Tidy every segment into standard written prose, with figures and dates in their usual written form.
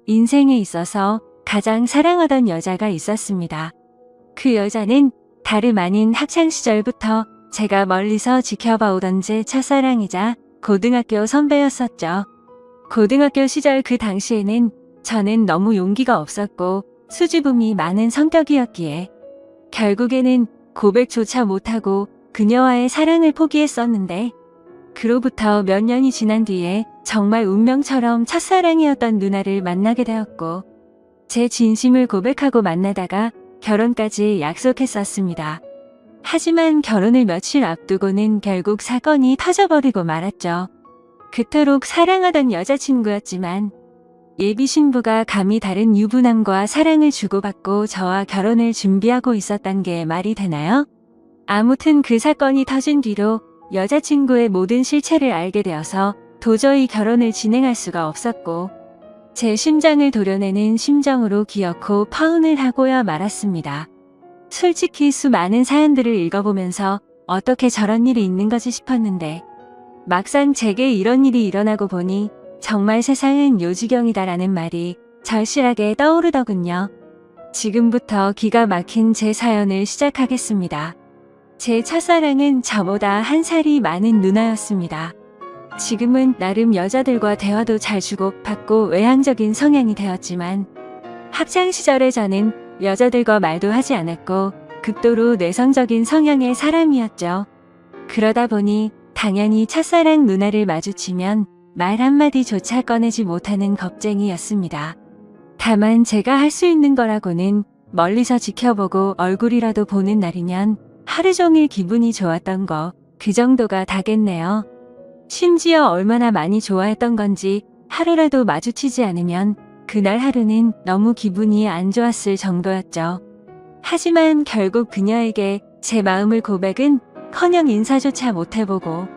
인생에 있어서 가장 사랑하던 여자가 있었습니다. 그 여자는 다름 아닌 학창시절부터 제가 멀리서 지켜봐오던 제 첫사랑이자 고등학교 선배였었죠. 고등학교 시절 그 당시에는 저는 너무 용기가 없었고 수줍음이 많은 성격이었기에 결국에는 고백조차 못하고 그녀와의 사랑을 포기했었는데, 그로부터 몇 년이 지난 뒤에 정말 운명처럼 첫사랑이었던 누나를 만나게 되었고, 제 진심을 고백하고 만나다가 결혼까지 약속했었습니다. 하지만 결혼을 며칠 앞두고는 결국 사건이 터져버리고 말았죠. 그토록 사랑하던 여자친구였지만 예비 신부가 감히 다른 유부남과 사랑을 주고받고 저와 결혼을 준비하고 있었단 게 말이 되나요? 아무튼 그 사건이 터진 뒤로 여자친구의 모든 실체를 알게 되어서 도저히 결혼을 진행할 수가 없었고, 제 심장을 도려내는 심정으로 기어코 파혼을 하고야 말았습니다. 솔직히 수많은 사연들을 읽어보면서 어떻게 저런 일이 있는 거지 싶었는데, 막상 제게 이런 일이 일어나고 보니 정말 세상은 요지경이다라는 말이 절실하게 떠오르더군요. 지금부터 기가 막힌 제 사연을 시작하겠습니다. 제 첫사랑은 저보다 한 살이 많은 누나였습니다. 지금은 나름 여자들과 대화도 잘 주고받고 외향적인 성향이 되었지만, 학창시절에 저는 여자들과 말도 하지 않았고 극도로 내성적인 성향의 사람이었죠. 그러다 보니 당연히 첫사랑 누나를 마주치면 말 한마디조차 꺼내지 못하는 겁쟁이였습니다. 다만 제가 할 수 있는 거라고는 멀리서 지켜보고 얼굴이라도 보는 날이면 하루 종일 기분이 좋았던 거, 그 정도가 다겠네요. 심지어 얼마나 많이 좋아했던 건지 하루라도 마주치지 않으면 그날 하루는 너무 기분이 안 좋았을 정도였죠. 하지만 결국 그녀에게 제 마음을 고백은 커녕 인사조차 못해보고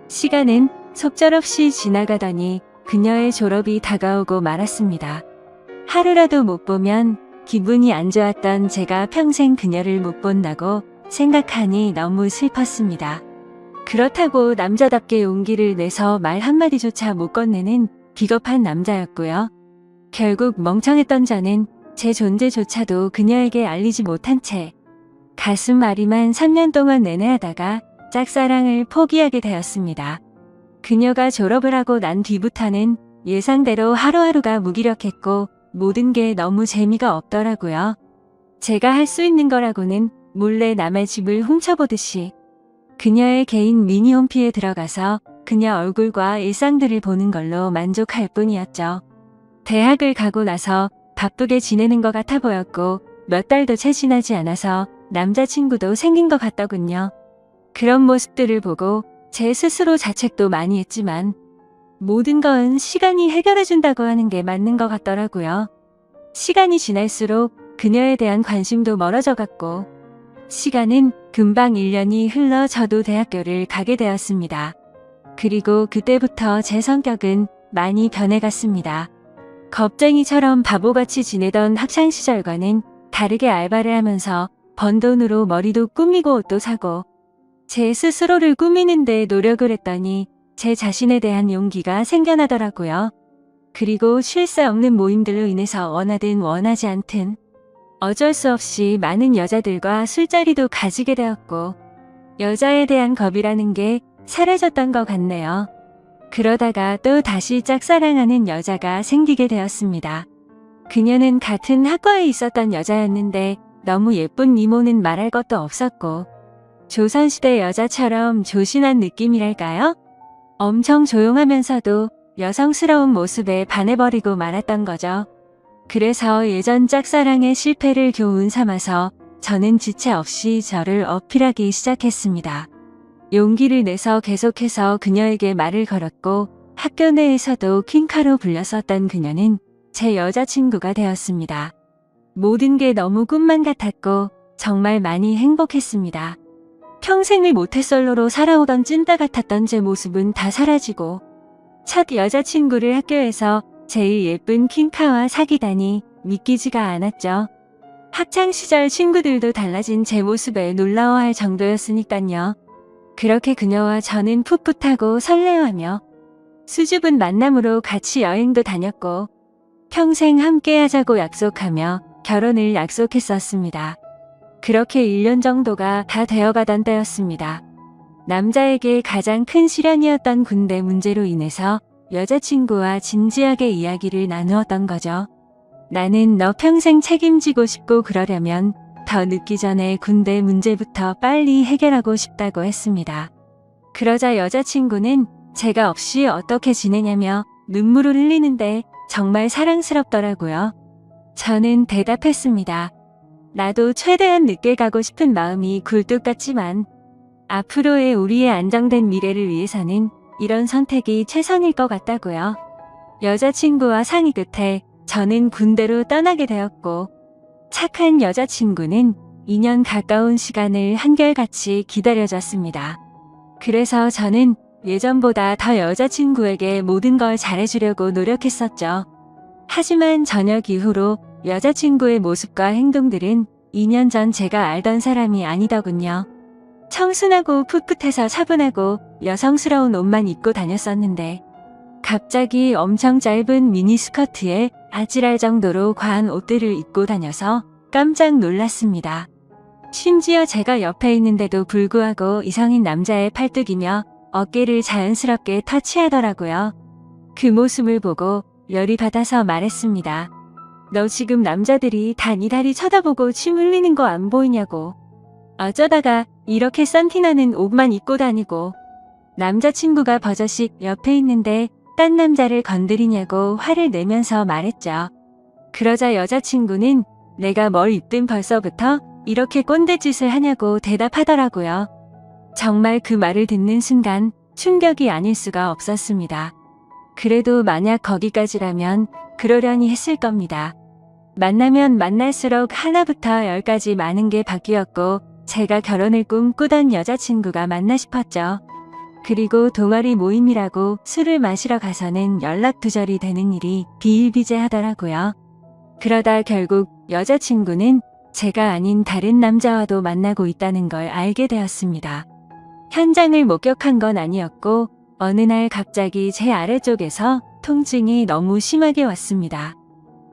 시간은 속절없이 지나가더니 그녀의 졸업이 다가오고 말았습니다. 하루라도 못 보면 기분이 안 좋았던 제가 평생 그녀를 못 본다고 생각하니 너무 슬펐습니다. 그렇다고 남자답게 용기를 내서 말 한마디조차 못 건네는 비겁한 남자였고요. 결국 멍청했던 저는 제 존재조차도 그녀에게 알리지 못한 채 가슴 아리만 3년 동안 내내 하다가 짝사랑을 포기하게 되었습니다. 그녀가 졸업을 하고 난 뒤부터는 예상대로 하루하루가 무기력했고 모든 게 너무 재미가 없더라고요. 제가 할 수 있는 거라고는 몰래 남의 집을 훔쳐보듯이 그녀의 개인 미니홈피에 들어가서 그녀 얼굴과 일상들을 보는 걸로 만족할 뿐이었죠. 대학을 가고 나서 바쁘게 지내는 것 같아 보였고 몇 달도 채 지나지 않아서 남자친구도 생긴 것 같더군요. 그런 모습들을 보고 제 스스로 자책도 많이 했지만 모든 건 시간이 해결해준다고 하는 게 맞는 것 같더라고요. 시간이 지날수록 그녀에 대한 관심도 멀어져 갔고 시간은 금방 1년이 흘러 저도 대학교를 가게 되었습니다. 그리고 그때부터 제 성격은 많이 변해갔습니다. 겁쟁이처럼 바보같이 지내던 학창시절과는 다르게 알바를 하면서 번 돈으로 머리도 꾸미고 옷도 사고 제 스스로를 꾸미는데 노력을 했더니 제 자신에 대한 용기가 생겨나더라고요. 그리고 쉴 새 없는 모임들로 인해서 원하든 원하지 않든 어쩔 수 없이 많은 여자들과 술자리도 가지게 되었고 여자에 대한 겁이라는 게 사라졌던 것 같네요. 그러다가 또 다시 짝사랑하는 여자가 생기게 되었습니다. 그녀는 같은 학과에 있었던 여자였는데 너무 예쁜 미모는 말할 것도 없었고 조선시대 여자처럼 조신한 느낌이랄까요? 엄청 조용하면서도 여성스러운 모습에 반해버리고 말았던 거죠. 그래서 예전 짝사랑의 실패를 교훈 삼아서 저는 지체 없이 저를 어필하기 시작했습니다. 용기를 내서 계속해서 그녀에게 말을 걸었고 학교 내에서도 퀸카로 불렸었던 그녀는 제 여자친구가 되었습니다. 모든 게 너무 꿈만 같았고 정말 많이 행복했습니다. 평생을 모태솔로로 살아오던 찐따 같았던 제 모습은 다 사라지고 첫 여자친구를 학교에서 제일 예쁜 퀸카와 사귀다니 믿기지가 않았죠. 학창시절 친구들도 달라진 제 모습에 놀라워할 정도였으니깐요. 그렇게 그녀와 저는 풋풋하고 설레하며 수줍은 만남으로 같이 여행도 다녔고 평생 함께 하자고 약속하며 결혼을 약속했었습니다. 그렇게 1년 정도가 다 되어가던 때였습니다. 남자에게 가장 큰 시련이었던 군대 문제로 인해서 여자친구와 진지하게 이야기를 나누었던 거죠. 나는 너 평생 책임지고 싶고 그러려면 더 늦기 전에 군대 문제부터 빨리 해결하고 싶다고 했습니다. 그러자 여자친구는 제가 없이 어떻게 지내냐며 눈물을 흘리는데 정말 사랑스럽더라고요. 저는 대답했습니다. 나도 최대한 늦게 가고 싶은 마음이 굴뚝 같지만 앞으로의 우리의 안정된 미래를 위해서는 이런 선택이 최선일 것 같다고요. 여자친구와 상의 끝에 저는 군대로 떠나게 되었고 착한 여자친구는 2년 가까운 시간을 한결같이 기다려줬습니다. 그래서 저는 예전보다 더 여자친구에게 모든 걸 잘해주려고 노력했었죠. 하지만 저녁 이후로 여자친구의 모습과 행동들은 2년 전 제가 알던 사람이 아니더군요. 청순하고 풋풋해서 차분하고 여성스러운 옷만 입고 다녔었는데 갑자기 엄청 짧은 미니스커트에 아찔할 정도로 과한 옷들을 입고 다녀서 깜짝 놀랐습니다. 심지어 제가 옆에 있는데도 불구하고 이성인 남자의 팔뚝이며 어깨를 자연스럽게 터치하더라고요. 그 모습을 보고 열이 받아서 말했습니다. 너 지금 남자들이 다 네 다리 쳐다보고 침 흘리는 거 안 보이냐고. 어쩌다가 이렇게 썬티나는 옷만 입고 다니고. 남자친구가 버젓이 옆에 있는데 딴 남자를 건드리냐고 화를 내면서 말했죠. 그러자 여자친구는 내가 뭘 입든 벌써부터 이렇게 꼰대짓을 하냐고 대답하더라고요. 정말 그 말을 듣는 순간 충격이 아닐 수가 없었습니다. 그래도 만약 거기까지라면 그러려니 했을 겁니다. 만나면 만날수록 하나부터 10까지 많은 게 바뀌었고 제가 결혼을 꿈꾸던 여자친구가 맞나 싶었죠. 그리고 동아리 모임이라고 술을 마시러 가서는 연락두절이 되는 일이 비일비재하더라고요. 그러다 결국 여자친구는 제가 아닌 다른 남자와도 만나고 있다는 걸 알게 되었습니다. 현장을 목격한 건 아니었고 어느 날 갑자기 제 아래쪽에서 통증이 너무 심하게 왔습니다.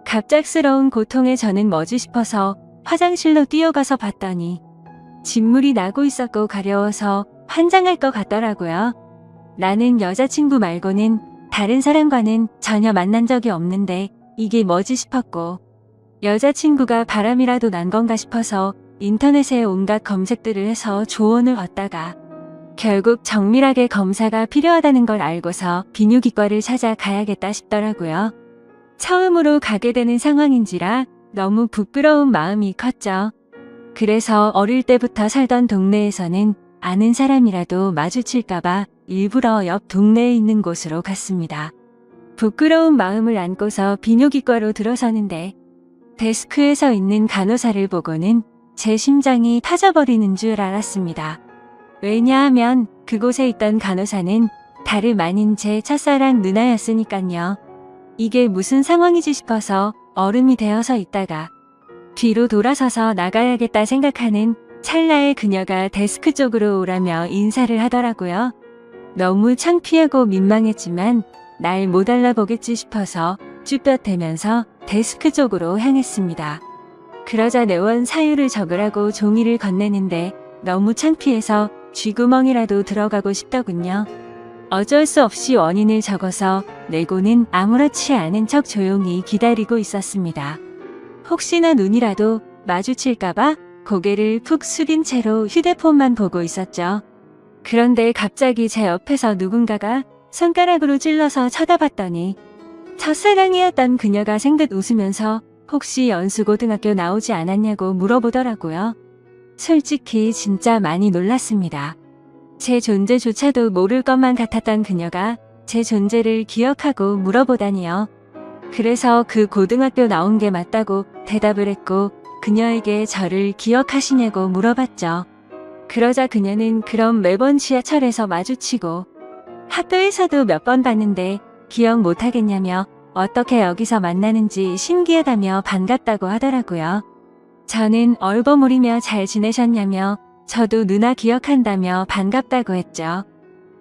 갑작스러운 고통에 저는 뭐지 싶어서 화장실로 뛰어가서 봤더니 진물이 나고 있었고 가려워서 환장할 것 같더라고요. 나는 여자친구 말고는 다른 사람과는 전혀 만난 적이 없는데 이게 뭐지 싶었고 여자친구가 바람이라도 난 건가 싶어서 인터넷에 온갖 검색들을 해서 조언을 얻다가 결국 정밀하게 검사가 필요하다는 걸 알고서 비뇨기과를 찾아가야겠다 싶더라고요. 처음으로 가게 되는 상황인지라 너무 부끄러운 마음이 컸죠. 그래서 어릴 때부터 살던 동네에서는 아는 사람이라도 마주칠까봐 일부러 옆 동네에 있는 곳으로 갔습니다. 부끄러운 마음을 안고서 비뇨기과로 들어서는데 데스크에 서 있는 간호사를 보고는 제 심장이 터져버리는 줄 알았습니다. 왜냐하면 그곳에 있던 간호사는 다름 아닌 제 첫사랑 누나였으니깐요. 이게 무슨 상황이지 싶어서 얼음이 되어서 있다가 뒤로 돌아서서 나가야겠다 생각하는 찰나에 그녀가 데스크 쪽으로 오라며 인사를 하더라고요. 너무 창피하고 민망했지만 날 못 알아보겠지 싶어서 쭈뼛대면서 데스크 쪽으로 향했습니다. 그러자 내원 사유를 적으라고 종이를 건네는데 너무 창피해서 쥐구멍이라도 들어가고 싶더군요. 어쩔 수 없이 원인을 적어서 내고는 아무렇지 않은 척 조용히 기다리고 있었습니다. 혹시나 눈이라도 마주칠까봐 고개를 푹 숙인 채로 휴대폰만 보고 있었죠. 그런데 갑자기 제 옆에서 누군가가 손가락으로 찔러서 쳐다봤더니 첫사랑이었던 그녀가 생긋 웃으면서 혹시 연수고등학교 나오지 않았냐고 물어보더라고요. 솔직히 진짜 많이 놀랐습니다. 제 존재조차도 모를 것만 같았던 그녀가 제 존재를 기억하고 물어보다니요. 그래서 그 고등학교 나온 게 맞다고 대답을 했고 그녀에게 저를 기억하시냐고 물어봤죠. 그러자 그녀는 그럼 매번 지하철에서 마주치고 학교에서도 몇 번 봤는데 기억 못하겠냐며 어떻게 여기서 만나는지 신기하다며 반갑다고 하더라고요. 저는 얼버무리며 잘 지내셨냐며 저도 누나 기억한다며 반갑다고 했죠.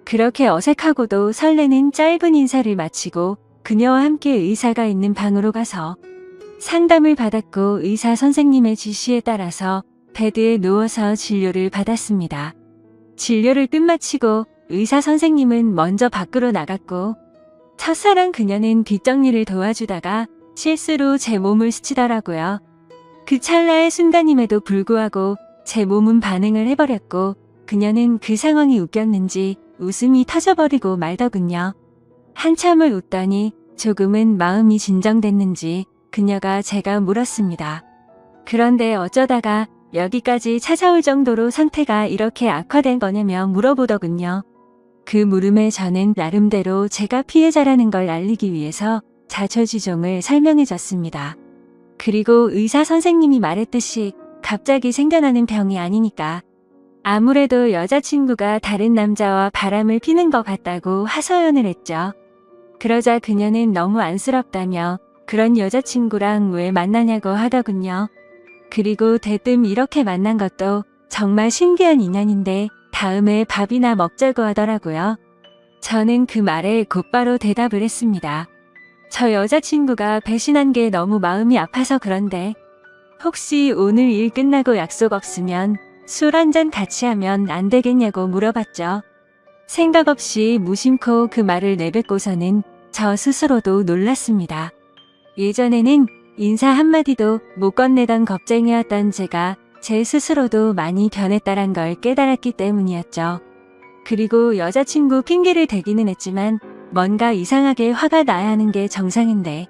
그렇게 어색하고도 설레는 짧은 인사를 마치고 그녀와 함께 의사가 있는 방으로 가서 상담을 받았고 의사 선생님의 지시에 따라서 베드에 누워서 진료를 받았습니다. 진료를 끝마치고 의사 선생님은 먼저 밖으로 나갔고 첫사랑 그녀는 뒷정리를 도와주다가 실수로 제 몸을 스치더라고요. 그 찰나의 순간임에도 불구하고 제 몸은 반응을 해버렸고 그녀는 그 상황이 웃겼는지 웃음이 터져버리고 말더군요. 한참을 웃더니 조금은 마음이 진정됐는지 그녀가 제가 물었습니다. 그런데 어쩌다가 여기까지 찾아올 정도로 상태가 이렇게 악화된 거냐며 물어보더군요. 그 물음에 저는 나름대로 제가 피해자라는 걸 알리기 위해서 자초지종을 설명해줬습니다. 그리고 의사 선생님이 말했듯이 갑자기 생겨나는 병이 아니니까 아무래도 여자친구가 다른 남자와 바람을 피는 것 같다고 하소연을 했죠. 그러자 그녀는 너무 안쓰럽다며 그런 여자친구랑 왜 만나냐고 하더군요. 그리고 대뜸 이렇게 만난 것도 정말 신기한 인연인데 다음에 밥이나 먹자고 하더라고요. 저는 그 말에 곧바로 대답을 했습니다. 저 여자친구가 배신한 게 너무 마음이 아파서 그런데 혹시 오늘 일 끝나고 약속 없으면 술 한잔 같이 하면 안 되겠냐고 물어봤죠. 생각 없이 무심코 그 말을 내뱉고서는 저 스스로도 놀랐습니다. 예전에는 인사 한마디도 못 건네던 겁쟁이였던 제가 제 스스로도 많이 변했다란 걸 깨달았기 때문이었죠. 그리고 여자친구 핑계를 대기는 했지만 뭔가 이상하게 화가 나야 하는 게 정상인데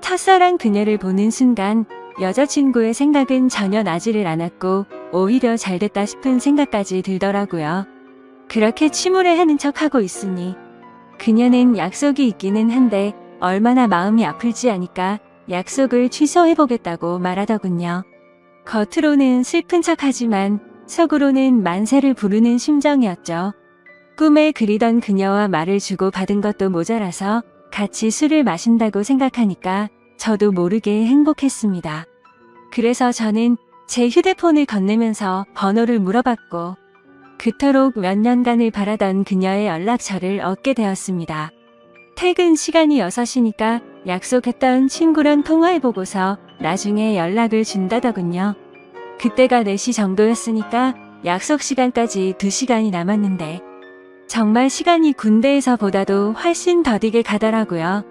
첫사랑 그녀를 보는 순간 여자친구의 생각은 전혀 나지를 않았고 오히려 잘됐다 싶은 생각까지 들더라고요. 그렇게 침울해하는 척하고 있으니 그녀는 약속이 있기는 한데 얼마나 마음이 아플지 아니까 약속을 취소해보겠다고 말하더군요. 겉으로는 슬픈 척하지만 속으로는 만세를 부르는 심정이었죠. 꿈에 그리던 그녀와 말을 주고받은 것도 모자라서 같이 술을 마신다고 생각하니까 저도 모르게 행복했습니다. 그래서 저는 제 휴대폰을 건네면서 번호를 물어봤고 그토록 몇 년간을 바라던 그녀의 연락처를 얻게 되었습니다. 퇴근 시간이 6시니까 약속했던 친구랑 통화해보고서 나중에 연락을 준다더군요. 그때가 4시 정도였으니까 약속 시간까지 2시간이 남았는데 정말 시간이 군대에서 보다도 훨씬 더디게 가더라고요.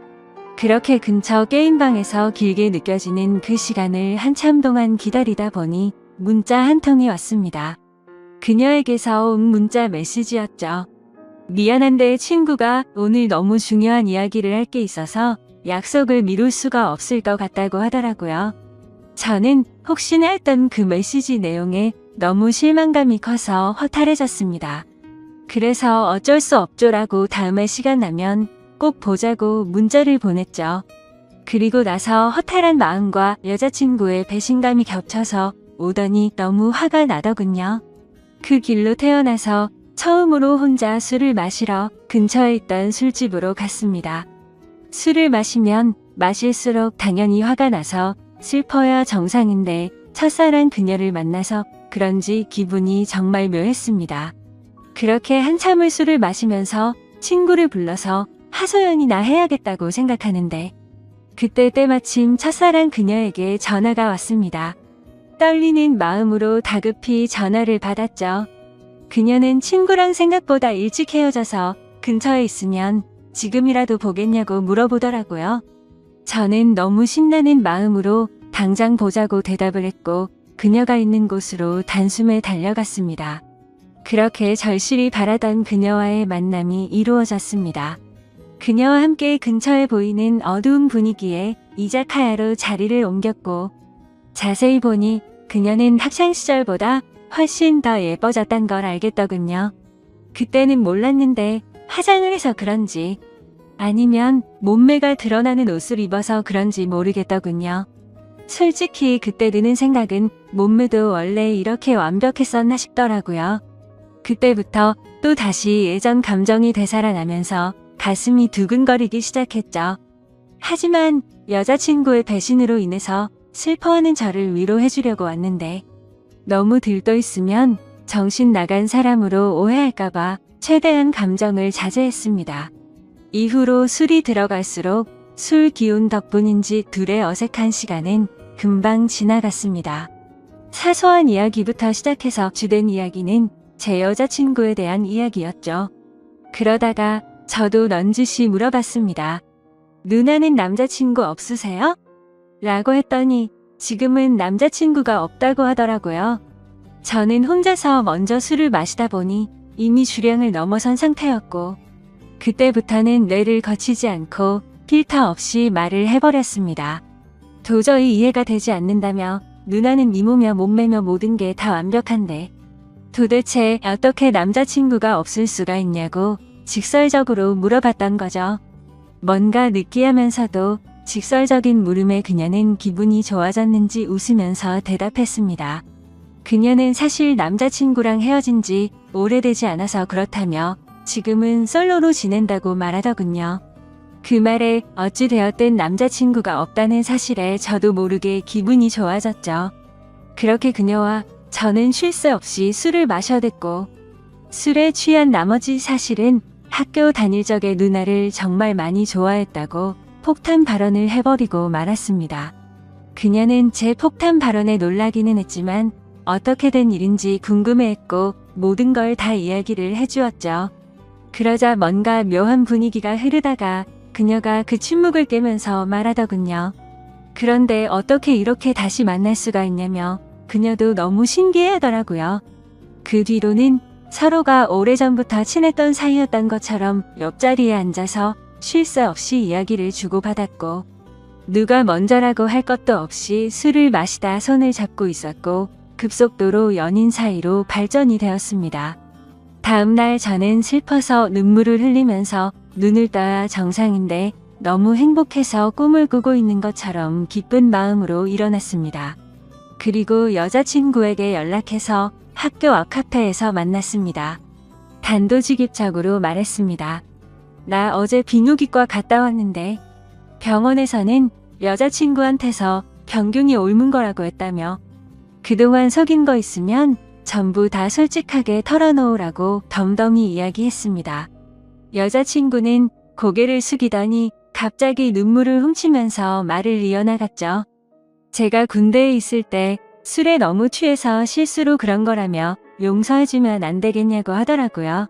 그렇게 근처 게임방에서 길게 느껴지는 그 시간을 한참 동안 기다리다 보니 문자 한 통이 왔습니다. 그녀에게서 온 문자 메시지였죠. 미안한데 친구가 오늘 너무 중요한 이야기를 할 게 있어서 약속을 미룰 수가 없을 것 같다고 하더라고요. 저는 혹시나 했던 그 메시지 내용에 너무 실망감이 커서 허탈해졌습니다. 그래서 어쩔 수 없죠라고 다음에 시간 나면 꼭 보자고 문자를 보냈죠. 그리고 나서 허탈한 마음과 여자친구의 배신감이 겹쳐서 오더니 너무 화가 나더군요. 그 길로 태어나서 처음으로 혼자 술을 마시러 근처에 있던 술집으로 갔습니다. 술을 마시면 마실수록 당연히 화가 나서 슬퍼야 정상인데 첫사랑 그녀를 만나서 그런지 기분이 정말 묘했습니다. 그렇게 한참을 술을 마시면서 친구를 불러서 하소연이나 해야겠다고 생각하는데 그때 때마침 첫사랑 그녀에게 전화가 왔습니다. 떨리는 마음으로 다급히 전화를 받았죠. 그녀는 친구랑 생각보다 일찍 헤어져서 근처에 있으면 지금이라도 보겠냐고 물어보더라고요. 저는 너무 신나는 마음으로 당장 보자고 대답을 했고 그녀가 있는 곳으로 단숨에 달려갔습니다. 그렇게 절실히 바라던 그녀와의 만남이 이루어졌습니다. 그녀와 함께 근처에 보이는 어두운 분위기에 이자카야로 자리를 옮겼고 자세히 보니 그녀는 학창시절보다 훨씬 더 예뻐졌단 걸 알겠더군요. 그때는 몰랐는데 화장을 해서 그런지 아니면 몸매가 드러나는 옷을 입어서 그런지 모르겠더군요. 솔직히 그때 드는 생각은 몸매도 원래 이렇게 완벽했었나 싶더라고요. 그때부터 또 다시 예전 감정이 되살아나면서 가슴이 두근거리기 시작했죠. 하지만 여자친구의 배신으로 인해서 슬퍼하는 저를 위로해주려고 왔는데 너무 들떠있으면 정신 나간 사람으로 오해할까봐 최대한 감정을 자제했습니다. 이후로 술이 들어갈수록 술 기운 덕분인지 둘의 어색한 시간은 금방 지나갔습니다. 사소한 이야기부터 시작해서 주된 이야기는 제 여자친구에 대한 이야기였죠. 그러다가 저도 넌지시 물어봤습니다. 누나는 남자친구 없으세요? 라고 했더니 지금은 남자친구가 없다고 하더라고요. 저는 혼자서 먼저 술을 마시다 보니 이미 주량을 넘어선 상태였고 그때부터는 뇌를 거치지 않고 필터 없이 말을 해버렸습니다. 도저히 이해가 되지 않는다며 누나는 미모며 몸매며 모든 게 다 완벽한데 도대체 어떻게 남자친구가 없을 수가 있냐고 직설적으로 물어봤던 거죠. 뭔가 느끼하면서도 직설적인 물음에 그녀는 기분이 좋아졌는지 웃으면서 대답했습니다. 그녀는 사실 남자친구랑 헤어진 지 오래되지 않아서 그렇다며 지금은 솔로로 지낸다고 말하더군요. 그 말에 어찌 되었든 남자친구가 없다는 사실에 저도 모르게 기분이 좋아졌죠. 그렇게 그녀와 저는 쉴 새 없이 술을 마셔댔고 술에 취한 나머지 사실은 학교 다닐 적에 누나를 정말 많이 좋아했다고 폭탄 발언을 해버리고 말았습니다. 그녀는 제 폭탄 발언에 놀라기는 했지만 어떻게 된 일인지 궁금해했고 모든 걸 다 이야기를 해주었죠. 그러자 뭔가 묘한 분위기가 흐르다가 그녀가 그 침묵을 깨면서 말하더군요. 그런데 어떻게 이렇게 다시 만날 수가 있냐며 그녀도 너무 신기해하더라고요. 그 뒤로는 서로가 오래전부터 친했던 사이였던 것처럼 옆자리에 앉아서 쉴 새 없이 이야기를 주고받았고 누가 먼저라고 할 것도 없이 술을 마시다 손을 잡고 있었고 급속도로 연인 사이로 발전이 되었습니다. 다음날 저는 슬퍼서 눈물을 흘리면서 눈을 떠야 정상인데 너무 행복해서 꿈을 꾸고 있는 것처럼 기쁜 마음으로 일어났습니다. 그리고 여자친구에게 연락해서 학교 앞 카페에서 만났습니다. 단도직입적으로 말했습니다. 나 어제 비뇨기과 갔다 왔는데 병원에서는 여자친구한테서 병균이 옮은 거라고 했다며 그동안 속인 거 있으면 전부 다 솔직하게 털어놓으라고 덤덤히 이야기했습니다. 여자친구는 고개를 숙이더니 갑자기 눈물을 훔치면서 말을 이어나갔죠. 제가 군대에 있을 때 술에 너무 취해서 실수로 그런 거라며 용서해주면 안 되겠냐고 하더라고요.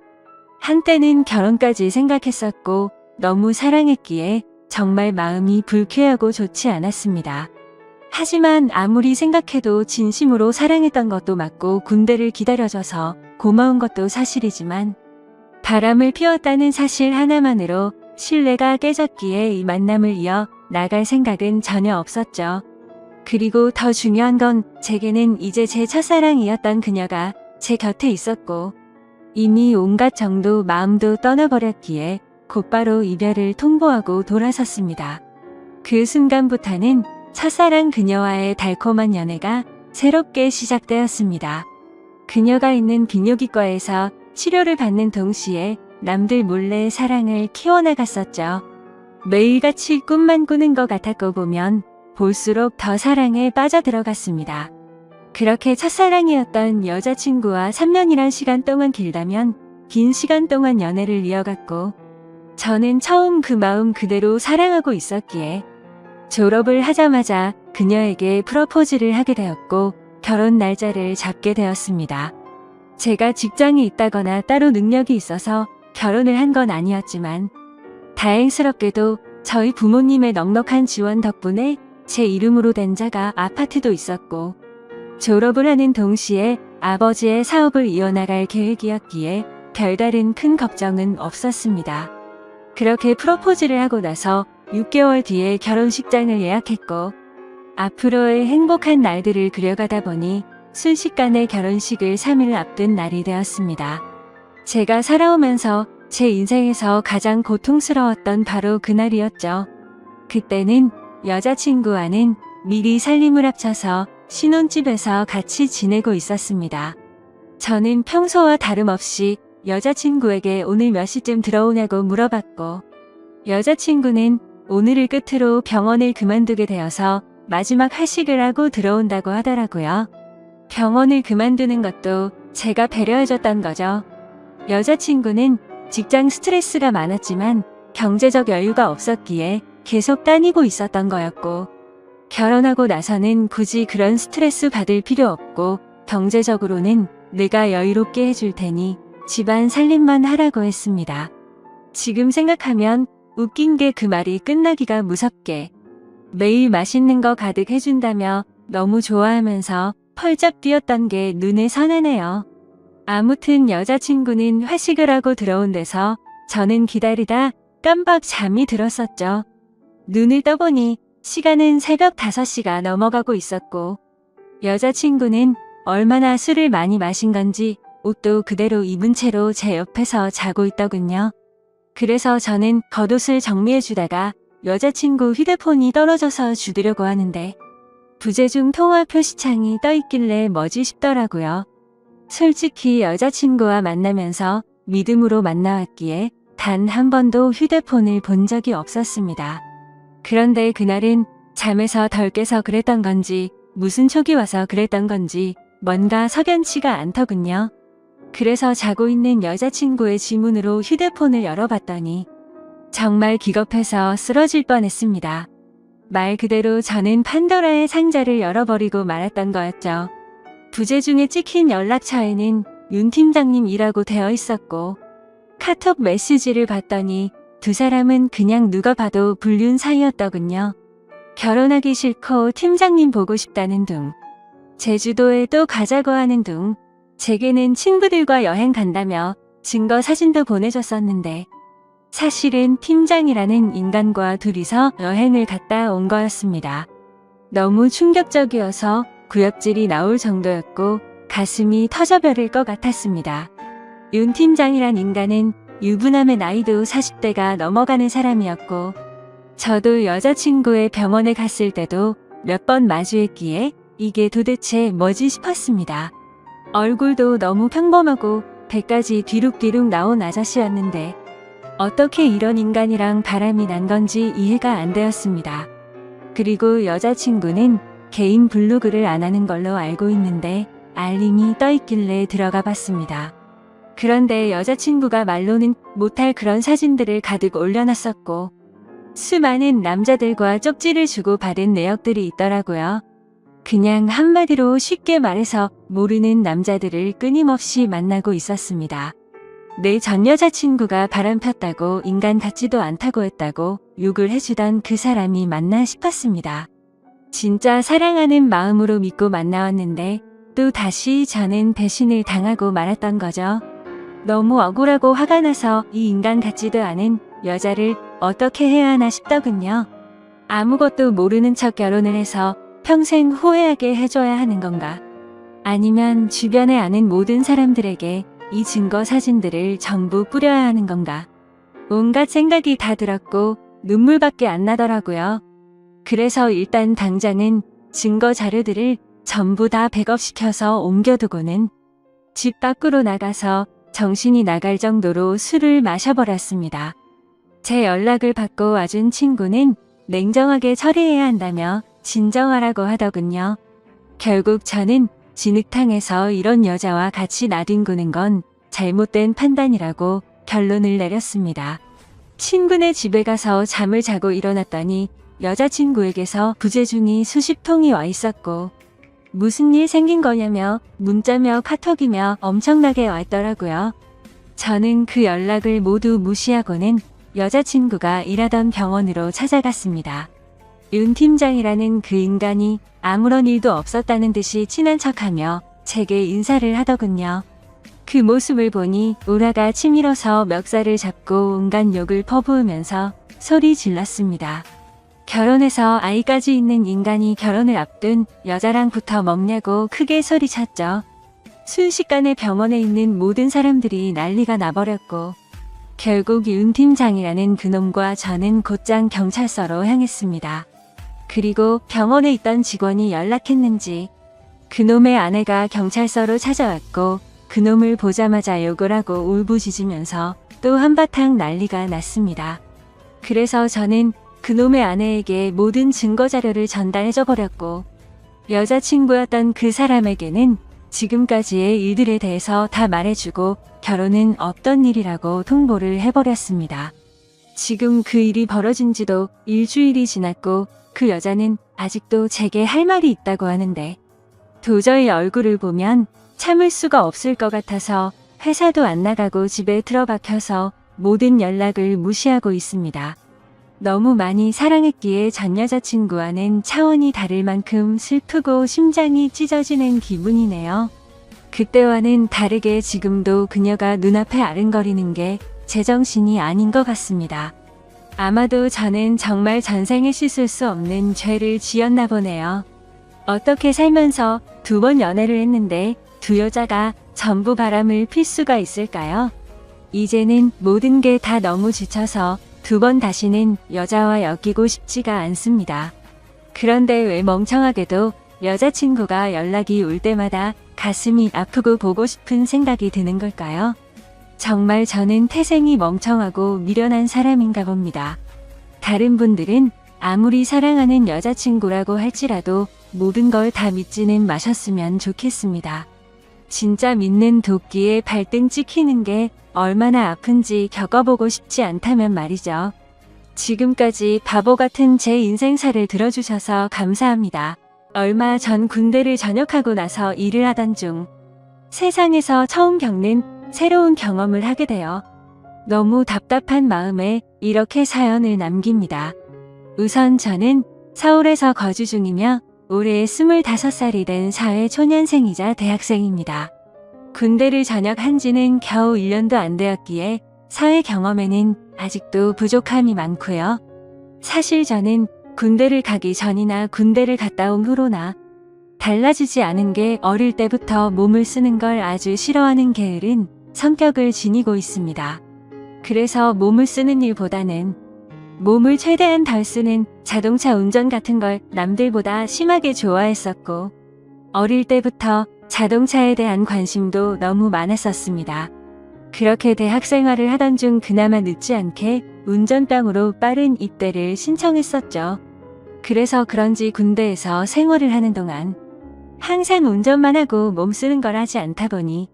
한때는 결혼까지 생각했었고 너무 사랑했기에 정말 마음이 불쾌하고 좋지 않았습니다. 하지만 아무리 생각해도 진심으로 사랑했던 것도 맞고 군대를 기다려줘서 고마운 것도 사실이지만 바람을 피웠다는 사실 하나만으로 신뢰가 깨졌기에 이 만남을 이어 나갈 생각은 전혀 없었죠. 그리고 더 중요한 건 제게는 이제 제 첫사랑이었던 그녀가 제 곁에 있었고 이미 온갖 정도 마음도 떠나버렸기에 곧바로 이별을 통보하고 돌아섰습니다. 그 순간부터는 첫사랑 그녀와의 달콤한 연애가 새롭게 시작되었습니다. 그녀가 있는 비뇨기과에서 치료를 받는 동시에 남들 몰래 사랑을 키워나갔었죠. 매일같이 꿈만 꾸는 것 같았고 보면 볼수록 더 사랑에 빠져들어갔습니다. 그렇게 첫사랑이었던 여자친구와 3년이란 시간 동안 길다면 긴 시간 동안 연애를 이어갔고 저는 처음 그 마음 그대로 사랑하고 있었기에 졸업을 하자마자 그녀에게 프러포즈를 하게 되었고 결혼 날짜를 잡게 되었습니다. 제가 직장이 있다거나 따로 능력이 있어서 결혼을 한 건 아니었지만 다행스럽게도 저희 부모님의 넉넉한 지원 덕분에 제 이름으로 된 자가 아파트도 있었고 졸업을 하는 동시에 아버지의 사업을 이어나갈 계획이었기에 별다른 큰 걱정은 없었습니다. 그렇게 프러포즈를 하고 나서 6개월 뒤에 결혼식장을 예약했고 앞으로의 행복한 날들을 그려가다 보니 순식간에 결혼식을 3일 앞둔 날이 되었습니다. 제가 살아오면서 제 인생에서 가장 고통스러웠던 바로 그날이었죠. 그때는 여자친구와는 미리 살림을 합쳐서 신혼집에서 같이 지내고 있었습니다. 저는 평소와 다름없이 여자친구에게 오늘 몇 시쯤 들어오냐고 물어봤고 여자친구는 오늘을 끝으로 병원을 그만두게 되어서 마지막 회식을 하고 들어온다고 하더라고요. 병원을 그만두는 것도 제가 배려해줬던 거죠. 여자친구는 직장 스트레스가 많았지만 경제적 여유가 없었기에 계속 다니고 있었던 거였고, 결혼하고 나서는 굳이 그런 스트레스 받을 필요 없고 경제적으로는 내가 여유롭게 해줄 테니 집안 살림만 하라고 했습니다. 지금 생각하면 웃긴 게 그 말이 끝나기가 무섭게 매일 맛있는 거 가득 해준다며 너무 좋아하면서 펄쩍 뛰었던 게 눈에 선하네요. 아무튼 여자친구는 회식을 하고 들어온 데서 저는 기다리다 깜박 잠이 들었었죠. 눈을 떠보니 시간은 새벽 5시가 넘어가고 있었고, 여자친구는 얼마나 술을 많이 마신 건지 옷도 그대로 입은 채로 제 옆에서 자고 있더군요. 그래서 저는 겉옷을 정리해주다가 여자친구 휴대폰이 떨어져서 주드려고 하는데 부재중 통화 표시창이 떠있길래 뭐지 싶더라고요. 솔직히 여자친구와 만나면서 믿음으로 만나왔기에 단 한 번도 휴대폰을 본 적이 없었습니다. 그런데 그날은 잠에서 덜 깨서 그랬던 건지 무슨 촉이 와서 그랬던 건지 뭔가 석연치가 않더군요. 그래서 자고 있는 여자친구의 지문으로 휴대폰을 열어봤더니 정말 기겁해서 쓰러질 뻔했습니다. 말 그대로 저는 판도라의 상자를 열어버리고 말았던 거였죠. 부재중에 찍힌 연락처에는 윤 팀장님이라고 되어 있었고, 카톡 메시지를 봤더니 두 사람은 그냥 누가 봐도 불륜 사이였더군요. 결혼하기 싫고 팀장님 보고 싶다는 둥, 제주도에 또 가자고 하는 둥, 제게는 친구들과 여행 간다며 증거 사진도 보내줬었는데 사실은 팀장이라는 인간과 둘이서 여행을 갔다 온 거였습니다. 너무 충격적이어서 구역질이 나올 정도였고 가슴이 터져버릴 것 같았습니다. 윤 팀장이란 인간은 유부남의 나이도 40대가 넘어가는 사람이었고, 저도 여자친구의 병원에 갔을 때도 몇 번 마주했기에 이게 도대체 뭐지 싶었습니다. 얼굴도 너무 평범하고 배까지 뒤룩뒤룩 나온 아저씨였는데 어떻게 이런 인간이랑 바람이 난 건지 이해가 안 되었습니다. 그리고 여자친구는 개인 블로그를 안 하는 걸로 알고 있는데 알림이 떠있길래 들어가 봤습니다. 그런데 여자친구가 말로는 못할 그런 사진들을 가득 올려놨었고 수많은 남자들과 쪽지를 주고 받은 내역들이 있더라고요. 그냥 한마디로 쉽게 말해서 모르는 남자들을 끊임없이 만나고 있었습니다. 내 전 여자친구가 바람폈다고 인간 같지도 않다고 했다고 욕을 해주던 그 사람이 맞나 싶었습니다. 진짜 사랑하는 마음으로 믿고 만나왔는데 또 다시 저는 배신을 당하고 말았던 거죠. 너무 억울하고 화가 나서 이 인간 같지도 않은 여자를 어떻게 해야 하나 싶더군요. 아무것도 모르는 척 결혼을 해서 평생 후회하게 해줘야 하는 건가? 아니면 주변에 아는 모든 사람들에게 이 증거 사진들을 전부 뿌려야 하는 건가? 온갖 생각이 다 들었고 눈물밖에 안 나더라고요. 그래서 일단 당장은 증거 자료들을 전부 다 백업시켜서 옮겨두고는 집 밖으로 나가서 정신이 나갈 정도로 술을 마셔버렸습니다. 제 연락을 받고 와준 친구는 냉정하게 처리해야 한다며 진정하라고 하더군요. 결국 저는 진흙탕에서 이런 여자와 같이 나뒹구는 건 잘못된 판단이라고 결론을 내렸습니다. 친구네 집에 가서 잠을 자고 일어났더니 여자친구에게서 부재중이 수십 통이 와 있었고 무슨 일 생긴 거냐며 문자며 카톡이며 엄청나게 왔더라고요. 저는 그 연락을 모두 무시하고는 여자친구가 일하던 병원으로 찾아갔습니다. 윤 팀장이라는 그 인간이 아무런 일도 없었다는 듯이 친한 척하며 제게 인사를 하더군요. 그 모습을 보니 우라가 치밀어서 멱살을 잡고 온갖 욕을 퍼부으면서 소리 질렀습니다. 결혼해서 아이까지 있는 인간이 결혼을 앞둔 여자랑 붙어 먹냐고 크게 소리쳤죠. 순식간에 병원에 있는 모든 사람들이 난리가 나버렸고 결국 윤 팀장이라는 그놈과 저는 곧장 경찰서로 향했습니다. 그리고 병원에 있던 직원이 연락했는지 그놈의 아내가 경찰서로 찾아왔고 그놈을 보자마자 욕을 하고 울부짖으면서 또 한바탕 난리가 났습니다. 그래서 저는 그놈의 아내에게 모든 증거자료를 전달해줘 버렸고 여자친구였던 그 사람에게는 지금까지의 일들에 대해서 다 말해주고 결혼은 없던 일이라고 통보를 해버렸습니다. 지금 그 일이 벌어진 지도 일주일이 지났고 그 여자는 아직도 제게 할 말이 있다고 하는데 도저히 얼굴을 보면 참을 수가 없을 것 같아서 회사도 안 나가고 집에 틀어박혀서 모든 연락을 무시하고 있습니다. 너무 많이 사랑했기에 전 여자친구와는 차원이 다를 만큼 슬프고 심장이 찢어지는 기분이네요. 그때와는 다르게 지금도 그녀가 눈앞에 아른거리는 게 제정신이 아닌 것 같습니다. 아마도 저는 정말 전생에 씻을 수 없는 죄를 지었나 보네요. 어떻게 살면서 2번 연애를 했는데 2 여자가 전부 바람을 필 수가 있을까요? 이제는 모든 게 다 너무 지쳐서 2번 다시는 여자와 엮이고 싶지가 않습니다. 그런데 왜 멍청하게도 여자친구가 연락이 올 때마다 가슴이 아프고 보고 싶은 생각이 드는 걸까요? 정말 저는 태생이 멍청하고 미련한 사람인가 봅니다. 다른 분들은 아무리 사랑하는 여자친구라고 할지라도 모든 걸 다 믿지는 마셨으면 좋겠습니다. 진짜 믿는 도끼에 발등 찍히는 게 얼마나 아픈지 겪어보고 싶지 않다면 말이죠. 지금까지 바보 같은 제 인생사를 들어주셔서 감사합니다. 얼마 전 군대를 전역하고 나서 일을 하던 중 세상에서 처음 겪는 새로운 경험을 하게 되어 너무 답답한 마음에 이렇게 사연을 남깁니다. 우선 저는 서울에서 거주 중이며 올해 25살이 된 사회초년생이자 대학생입니다. 군대를 전역한 지는 겨우 1년도 안 되었기에 사회 경험에는 아직도 부족함이 많고요. 사실 저는 군대를 가기 전이나 군대를 갔다 온 후로나 달라지지 않은 게 어릴 때부터 몸을 쓰는 걸 아주 싫어하는 게으른 성격을 지니고 있습니다. 그래서 몸을 쓰는 일보다는 몸을 최대한 덜 쓰는 자동차 운전 같은 걸 남들보다 심하게 좋아했었고 어릴 때부터 자동차에 대한 관심도 너무 많았었습니다. 그렇게 대학 생활을 하던 중 그나마 늦지 않게 운전병으로 빠른 입대를 신청했었죠. 그래서 그런지 군대에서 생활을 하는 동안 항상 운전만 하고 몸 쓰는 걸 하지 않다 보니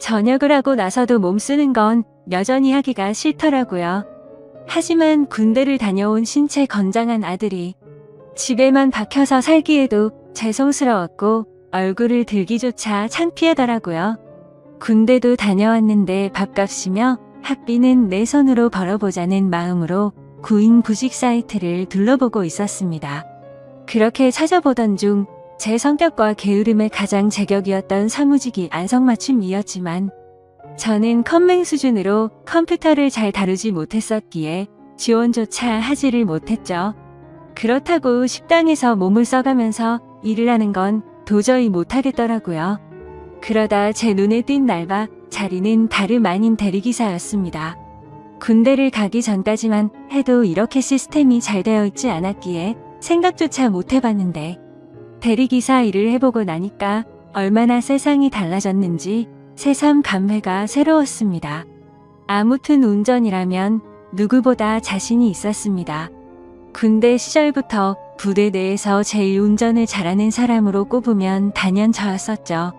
전역을 하고 나서도 몸 쓰는 건 여전히 하기가 싫더라고요. 하지만 군대를 다녀온 신체 건장한 아들이 집에만 박혀서 살기에도 죄송스러웠고 얼굴을 들기조차 창피하더라고요. 군대도 다녀왔는데 밥값이며 학비는 내 손으로 벌어보자는 마음으로 구인구직 사이트를 둘러보고 있었습니다. 그렇게 찾아보던 중 제 성격과 게으름에 가장 제격이었던 사무직이 안성맞춤이었지만 저는 컴맹 수준으로 컴퓨터를 잘 다루지 못했었기에 지원조차 하지를 못했죠. 그렇다고 식당에서 몸을 써가면서 일을 하는 건 도저히 못하겠더라고요. 그러다 제 눈에 띈 날바 자리는 다름 아닌 대리기사였습니다. 군대를 가기 전까지만 해도 이렇게 시스템이 잘 되어 있지 않았기에 생각조차 못 해봤는데 대리기사 일을 해보고 나니까 얼마나 세상이 달라졌는지 새삼 감회가 새로웠습니다. 아무튼 운전이라면 누구보다 자신이 있었습니다. 군대 시절부터 부대 내에서 제일 운전을 잘하는 사람으로 꼽으면 단연 저였었죠.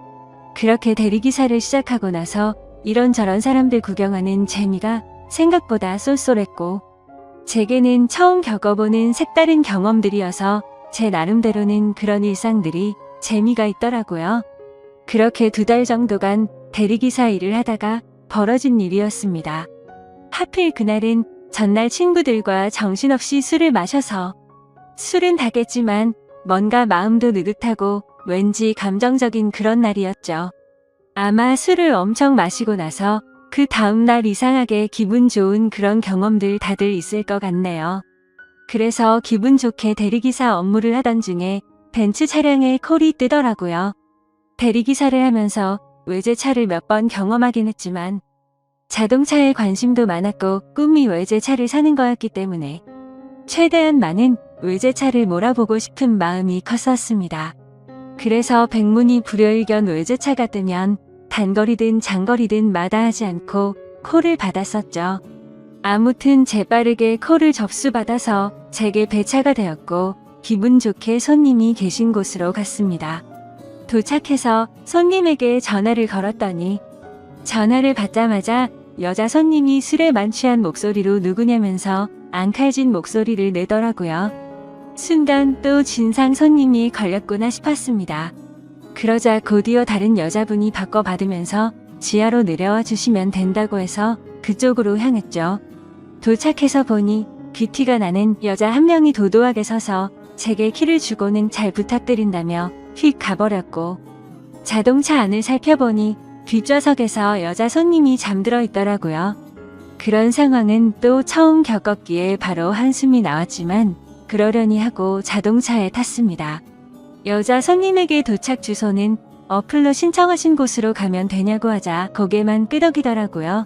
그렇게 대리기사를 시작하고 나서 이런저런 사람들 구경하는 재미가 생각보다 쏠쏠했고 제게는 처음 겪어보는 색다른 경험들이어서 제 나름대로는 그런 일상들이 재미가 있더라고요. 그렇게 2달 정도간 대리기사 일을 하다가 벌어진 일이었습니다. 하필 그날은 전날 친구들과 정신없이 술을 마셔서 술은 다겠지만 뭔가 마음도 느긋하고 왠지 감정적인 그런 날이었죠. 아마 술을 엄청 마시고 나서 그 다음날 이상하게 기분 좋은 그런 경험들 다들 있을 것 같네요. 그래서 기분 좋게 대리기사 업무를 하던 중에 벤츠 차량에 콜이 뜨더라고요. 대리기사를 하면서 외제차를 몇 번 경험하긴 했지만 자동차에 관심도 많았고 꿈이 외제차를 사는 거였기 때문에 최대한 많은 외제차를 몰아보고 싶은 마음이 컸었습니다. 그래서 백문이 불여일견 외제차가 뜨면 단거리든 장거리든 마다하지 않고 콜을 받았었죠. 아무튼 재빠르게 콜을 접수받아서 제게 배차가 되었고 기분 좋게 손님이 계신 곳으로 갔습니다. 도착해서 손님에게 전화를 걸었더니 전화를 받자마자 여자 손님이 술에 만취한 목소리로 누구냐면서 앙칼진 목소리를 내더라고요. 순간 또 진상 손님이 걸렸구나 싶었습니다. 그러자 곧이어 다른 여자분이 바꿔받으면서 지하로 내려와 주시면 된다고 해서 그쪽으로 향했죠. 도착해서 보니 귀티가 나는 여자 한 명이 도도하게 서서 제게 키를 주고는 잘 부탁드린다며 휙 가버렸고, 자동차 안을 살펴보니 뒷좌석에서 여자 손님이 잠들어 있더라고요. 그런 상황은 또 처음 겪었기에 바로 한숨이 나왔지만 그러려니 하고 자동차에 탔습니다. 여자 손님에게 도착 주소는 어플로 신청하신 곳으로 가면 되냐고 하자 고개만 끄덕이더라고요.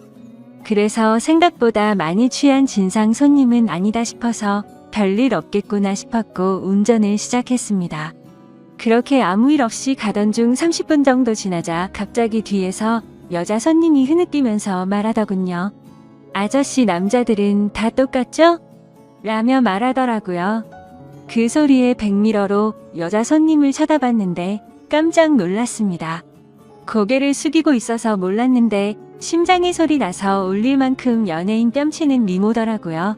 그래서 생각보다 많이 취한 진상 손님은 아니다 싶어서 별일 없겠구나 싶었고 운전을 시작했습니다. 그렇게 아무 일 없이 가던 중 30분 정도 지나자 갑자기 뒤에서 여자 손님이 흐느끼면서 말하더군요. 아저씨 남자들은 다 똑같죠? 라며 말하더라고요. 그 소리에 백미러로 여자 손님을 쳐다봤는데 깜짝 놀랐습니다. 고개를 숙이고 있어서 몰랐는데 심장이 소리 나서 울릴 만큼 연예인 뺨치는 미모더라고요.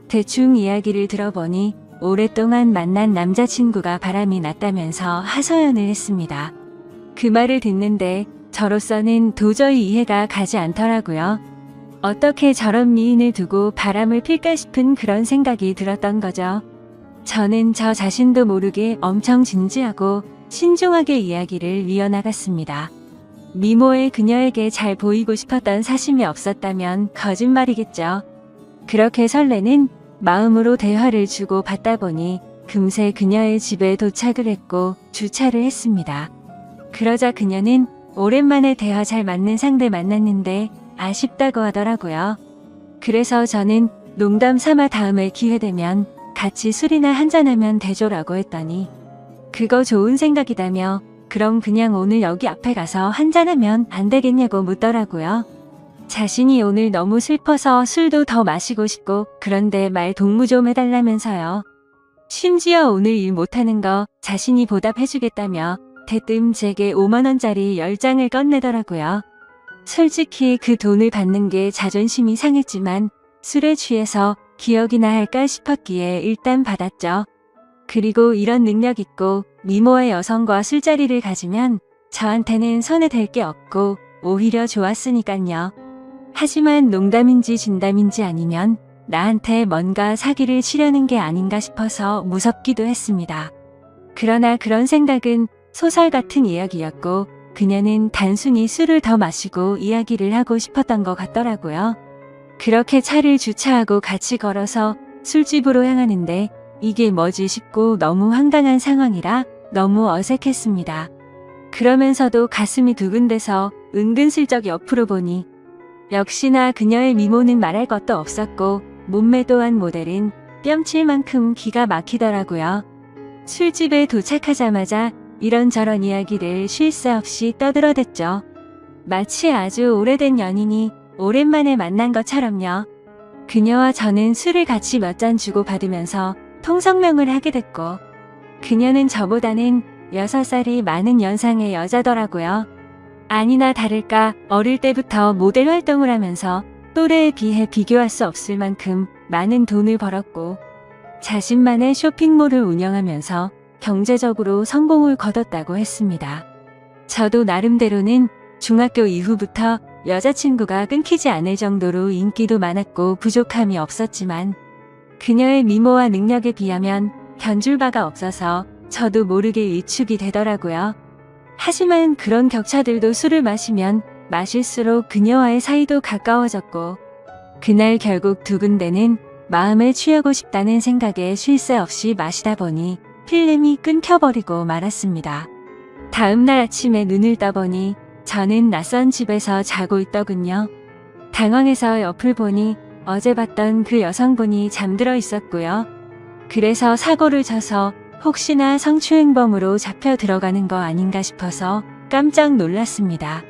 대충 이야기를 들어보니 오랫동안 만난 남자친구가 바람이 났다면서 하소연을 했습니다. 그 말을 듣는데 저로서는 도저히 이해가 가지 않더라고요. 어떻게 저런 미인을 두고 바람을 필까 싶은 그런 생각이 들었던 거죠. 저는 저 자신도 모르게 엄청 진지하고 신중하게 이야기를 이어나갔습니다. 미모의 그녀에게 잘 보이고 싶었던 사심이 없었다면 거짓말이겠죠. 그렇게 설레는 마음으로 대화를 주고 받다 보니 금세 그녀의 집에 도착을 했고 주차를 했습니다. 그러자 그녀는 오랜만에 대화 잘 맞는 상대 만났는데 아쉽다고 하더라고요. 그래서 저는 농담 삼아 다음에 기회되면 같이 술이나 한잔하면 되죠라고 했더니 그거 좋은 생각이다며 그럼 그냥 오늘 여기 앞에 가서 한잔하면 안 되겠냐고 묻더라고요. 자신이 오늘 너무 슬퍼서 술도 더 마시고 싶고 그런데 말 동무 좀 해달라면서요. 심지어 오늘 일 못하는 거 자신이 보답해주겠다며 대뜸 제게 5만원짜리 10장을 꺼내더라고요. 솔직히 그 돈을 받는 게 자존심이 상했지만 술에 취해서 기억이나 할까 싶었기에 일단 받았죠. 그리고 이런 능력 있고 미모의 여성과 술자리를 가지면 저한테는 손에 댈 게 없고 오히려 좋았으니깐요. 하지만 농담인지 진담인지 아니면 나한테 뭔가 사기를 치려는 게 아닌가 싶어서 무섭기도 했습니다. 그러나 그런 생각은 소설 같은 이야기였고 그녀는 단순히 술을 더 마시고 이야기를 하고 싶었던 것 같더라고요. 그렇게 차를 주차하고 같이 걸어서 술집으로 향하는데 이게 뭐지 싶고 너무 황당한 상황이라 너무 어색했습니다. 그러면서도 가슴이 두근대서 은근슬쩍 옆으로 보니 역시나 그녀의 미모는 말할 것도 없었고 몸매 또한 모델은 뺨칠 만큼 기가 막히더라고요. 술집에 도착하자마자 이런저런 이야기를 쉴 새 없이 떠들어댔죠. 마치 아주 오래된 연인이 오랜만에 만난 것처럼요. 그녀와 저는 술을 같이 몇 잔 주고받으면서 통성명을 하게 됐고 그녀는 저보다는 6살이 많은 연상의 여자더라고요. 아니나 다를까 어릴 때부터 모델 활동을 하면서 또래에 비해 비교할 수 없을 만큼 많은 돈을 벌었고 자신만의 쇼핑몰을 운영하면서 경제적으로 성공을 거뒀다고 했습니다. 저도 나름대로는 중학교 이후부터 여자친구가 끊기지 않을 정도로 인기도 많았고 부족함이 없었지만 그녀의 미모와 능력에 비하면 견줄 바가 없어서 저도 모르게 위축이 되더라고요. 하지만 그런 격차들도 술을 마시면 마실수록 그녀와의 사이도 가까워졌고 그날 결국 두근대는 마음을 취하고 싶다는 생각에 쉴 새 없이 마시다 보니 필름이 끊겨버리고 말았습니다. 다음날 아침에 눈을 떠보니 저는 낯선 집에서 자고 있더군요. 당황해서 옆을 보니 어제 봤던 그 여성분이 잠들어 있었고요. 그래서 사고를 쳐서 혹시나 성추행범으로 잡혀 들어가는 거 아닌가 싶어서 깜짝 놀랐습니다.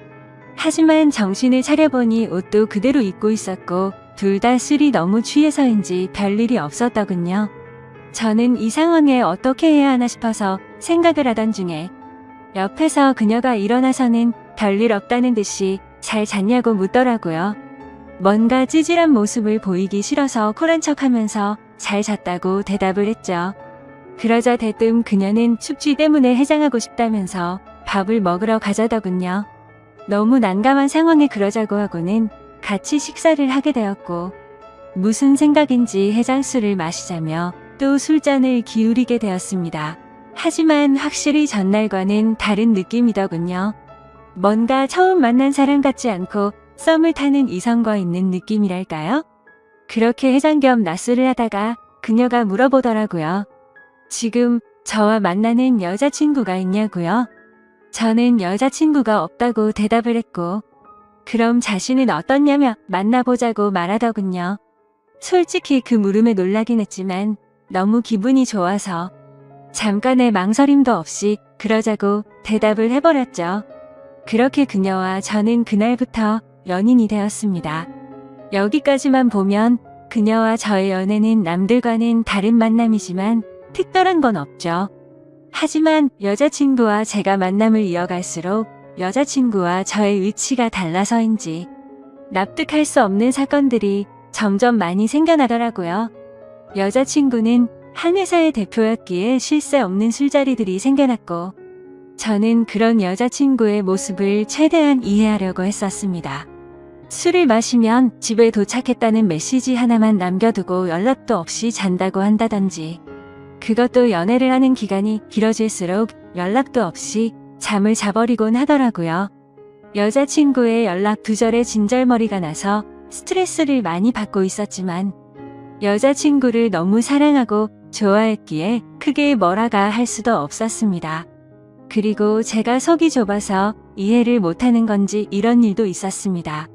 하지만 정신을 차려보니 옷도 그대로 입고 있었고 둘 다 술이 너무 취해서인지 별일이 없었더군요. 저는 이 상황에 어떻게 해야 하나 싶어서 생각을 하던 중에 옆에서 그녀가 일어나서는 별일 없다는 듯이 잘 잤냐고 묻더라고요. 뭔가 찌질한 모습을 보이기 싫어서 쿨한 척하면서 잘 잤다고 대답을 했죠. 그러자 대뜸 그녀는 숙취 때문에 해장하고 싶다면서 밥을 먹으러 가자더군요. 너무 난감한 상황에 그러자고 하고는 같이 식사를 하게 되었고, 무슨 생각인지 해장술을 마시자며 또 술잔을 기울이게 되었습니다. 하지만 확실히 전날과는 다른 느낌이더군요. 뭔가 처음 만난 사람 같지 않고 썸을 타는 이성과 있는 느낌이랄까요? 그렇게 해장 겸 낮술을 하다가 그녀가 물어보더라고요. 지금 저와 만나는 여자친구가 있냐고요? 저는 여자친구가 없다고 대답을 했고, 그럼 자신은 어떻냐며 만나보자고 말하더군요. 솔직히 그 물음에 놀라긴 했지만 너무 기분이 좋아서 잠깐의 망설임도 없이 그러자고 대답을 해버렸죠. 그렇게 그녀와 저는 그날부터 연인이 되었습니다. 여기까지만 보면 그녀와 저의 연애는 남들과는 다른 만남이지만 특별한 건 없죠. 하지만 여자친구와 제가 만남을 이어갈수록 여자친구와 저의 위치가 달라서인지 납득할 수 없는 사건들이 점점 많이 생겨나더라고요. 여자친구는 한 회사의 대표였기에 쉴 새 없는 술자리들이 생겨났고, 저는 그런 여자친구의 모습을 최대한 이해하려고 했었습니다. 술을 마시면 집에 도착했다는 메시지 하나만 남겨두고 연락도 없이 잔다고 한다든지, 그것도 연애를 하는 기간이 길어질수록 연락도 없이 잠을 자버리곤 하더라고요. 여자친구의 연락 두절에 진절머리가 나서 스트레스를 많이 받고 있었지만 여자친구를 너무 사랑하고 좋아했기에 크게 뭐라가 할 수도 없었습니다. 그리고 제가 속이 좁아서 이해를 못하는 건지 이런 일도 있었습니다.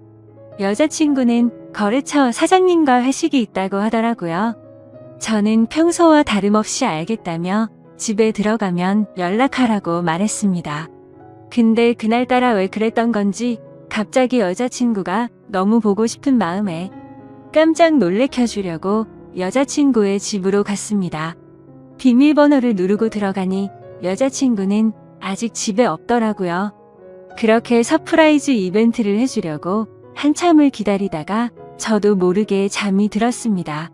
여자친구는 거래처 사장님과 회식이 있다고 하더라고요. 저는 평소와 다름없이 알겠다며 집에 들어가면 연락하라고 말했습니다. 근데 그날따라 왜 그랬던 건지 갑자기 여자친구가 너무 보고 싶은 마음에 깜짝 놀래켜주려고 여자친구의 집으로 갔습니다. 비밀번호를 누르고 들어가니 여자친구는 아직 집에 없더라고요. 그렇게 서프라이즈 이벤트를 해주려고 한참을 기다리다가 저도 모르게 잠이 들었습니다.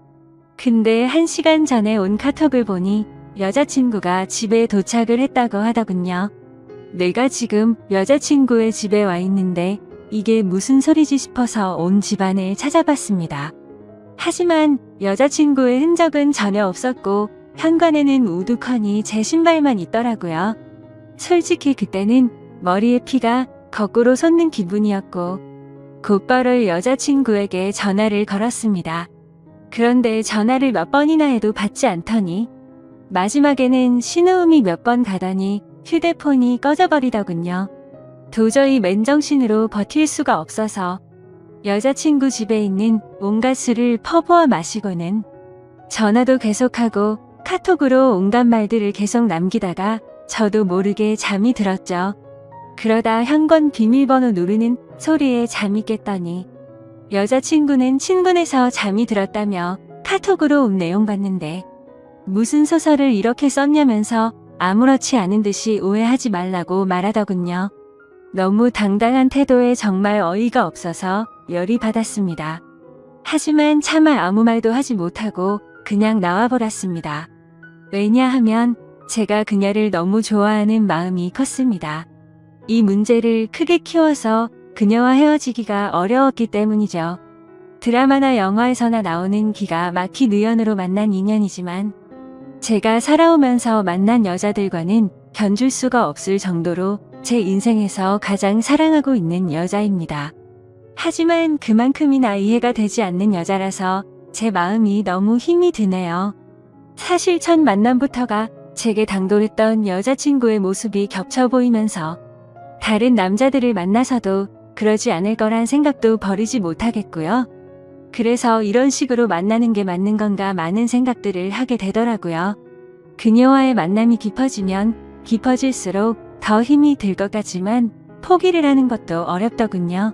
근데 1시간 전에 온 카톡을 보니 여자친구가 집에 도착을 했다고 하더군요. 내가 지금 여자친구의 집에 와 있는데 이게 무슨 소리지 싶어서 온 집안을 찾아봤습니다. 하지만 여자친구의 흔적은 전혀 없었고 현관에는 우두커니 제 신발만 있더라고요. 솔직히 그때는 머리에 피가 거꾸로 솟는 기분이었고 곧바로 여자친구에게 전화를 걸었습니다. 그런데 전화를 몇 번이나 해도 받지 않더니 마지막에는 신호음이 몇 번 가더니 휴대폰이 꺼져버리더군요. 도저히 맨정신으로 버틸 수가 없어서 여자친구 집에 있는 온갖 술을 퍼부어 마시고는 전화도 계속하고 카톡으로 온갖 말들을 계속 남기다가 저도 모르게 잠이 들었죠. 그러다 현관 비밀번호 누르는 소리에 잠이 깼더니 여자친구는 친구네서 잠이 들었다며 카톡으로 온 내용 봤는데 무슨 소설을 이렇게 썼냐면서 아무렇지 않은 듯이 오해하지 말라고 말하더군요. 너무 당당한 태도에 정말 어이가 없어서 열이 받았습니다. 하지만 차마 아무 말도 하지 못하고 그냥 나와버렸습니다. 왜냐하면 제가 그녀를 너무 좋아하는 마음이 컸습니다. 이 문제를 크게 키워서 그녀와 헤어지기가 어려웠기 때문이죠. 드라마나 영화에서나 나오는 기가 막힌 우연으로 만난 인연이지만 제가 살아오면서 만난 여자들과는 견줄 수가 없을 정도로 제 인생에서 가장 사랑하고 있는 여자입니다. 하지만 그만큼이나 이해가 되지 않는 여자라서 제 마음이 너무 힘이 드네요. 사실 첫 만남부터가 제게 당돌했던 여자친구의 모습이 겹쳐 보이면서 다른 남자들을 만나서도 그러지 않을 거란 생각도 버리지 못하겠고요. 그래서 이런 식으로 만나는 게 맞는 건가 많은 생각들을 하게 되더라고요. 그녀와의 만남이 깊어지면 깊어질수록 더 힘이 들 것 같지만 포기를 하는 것도 어렵더군요.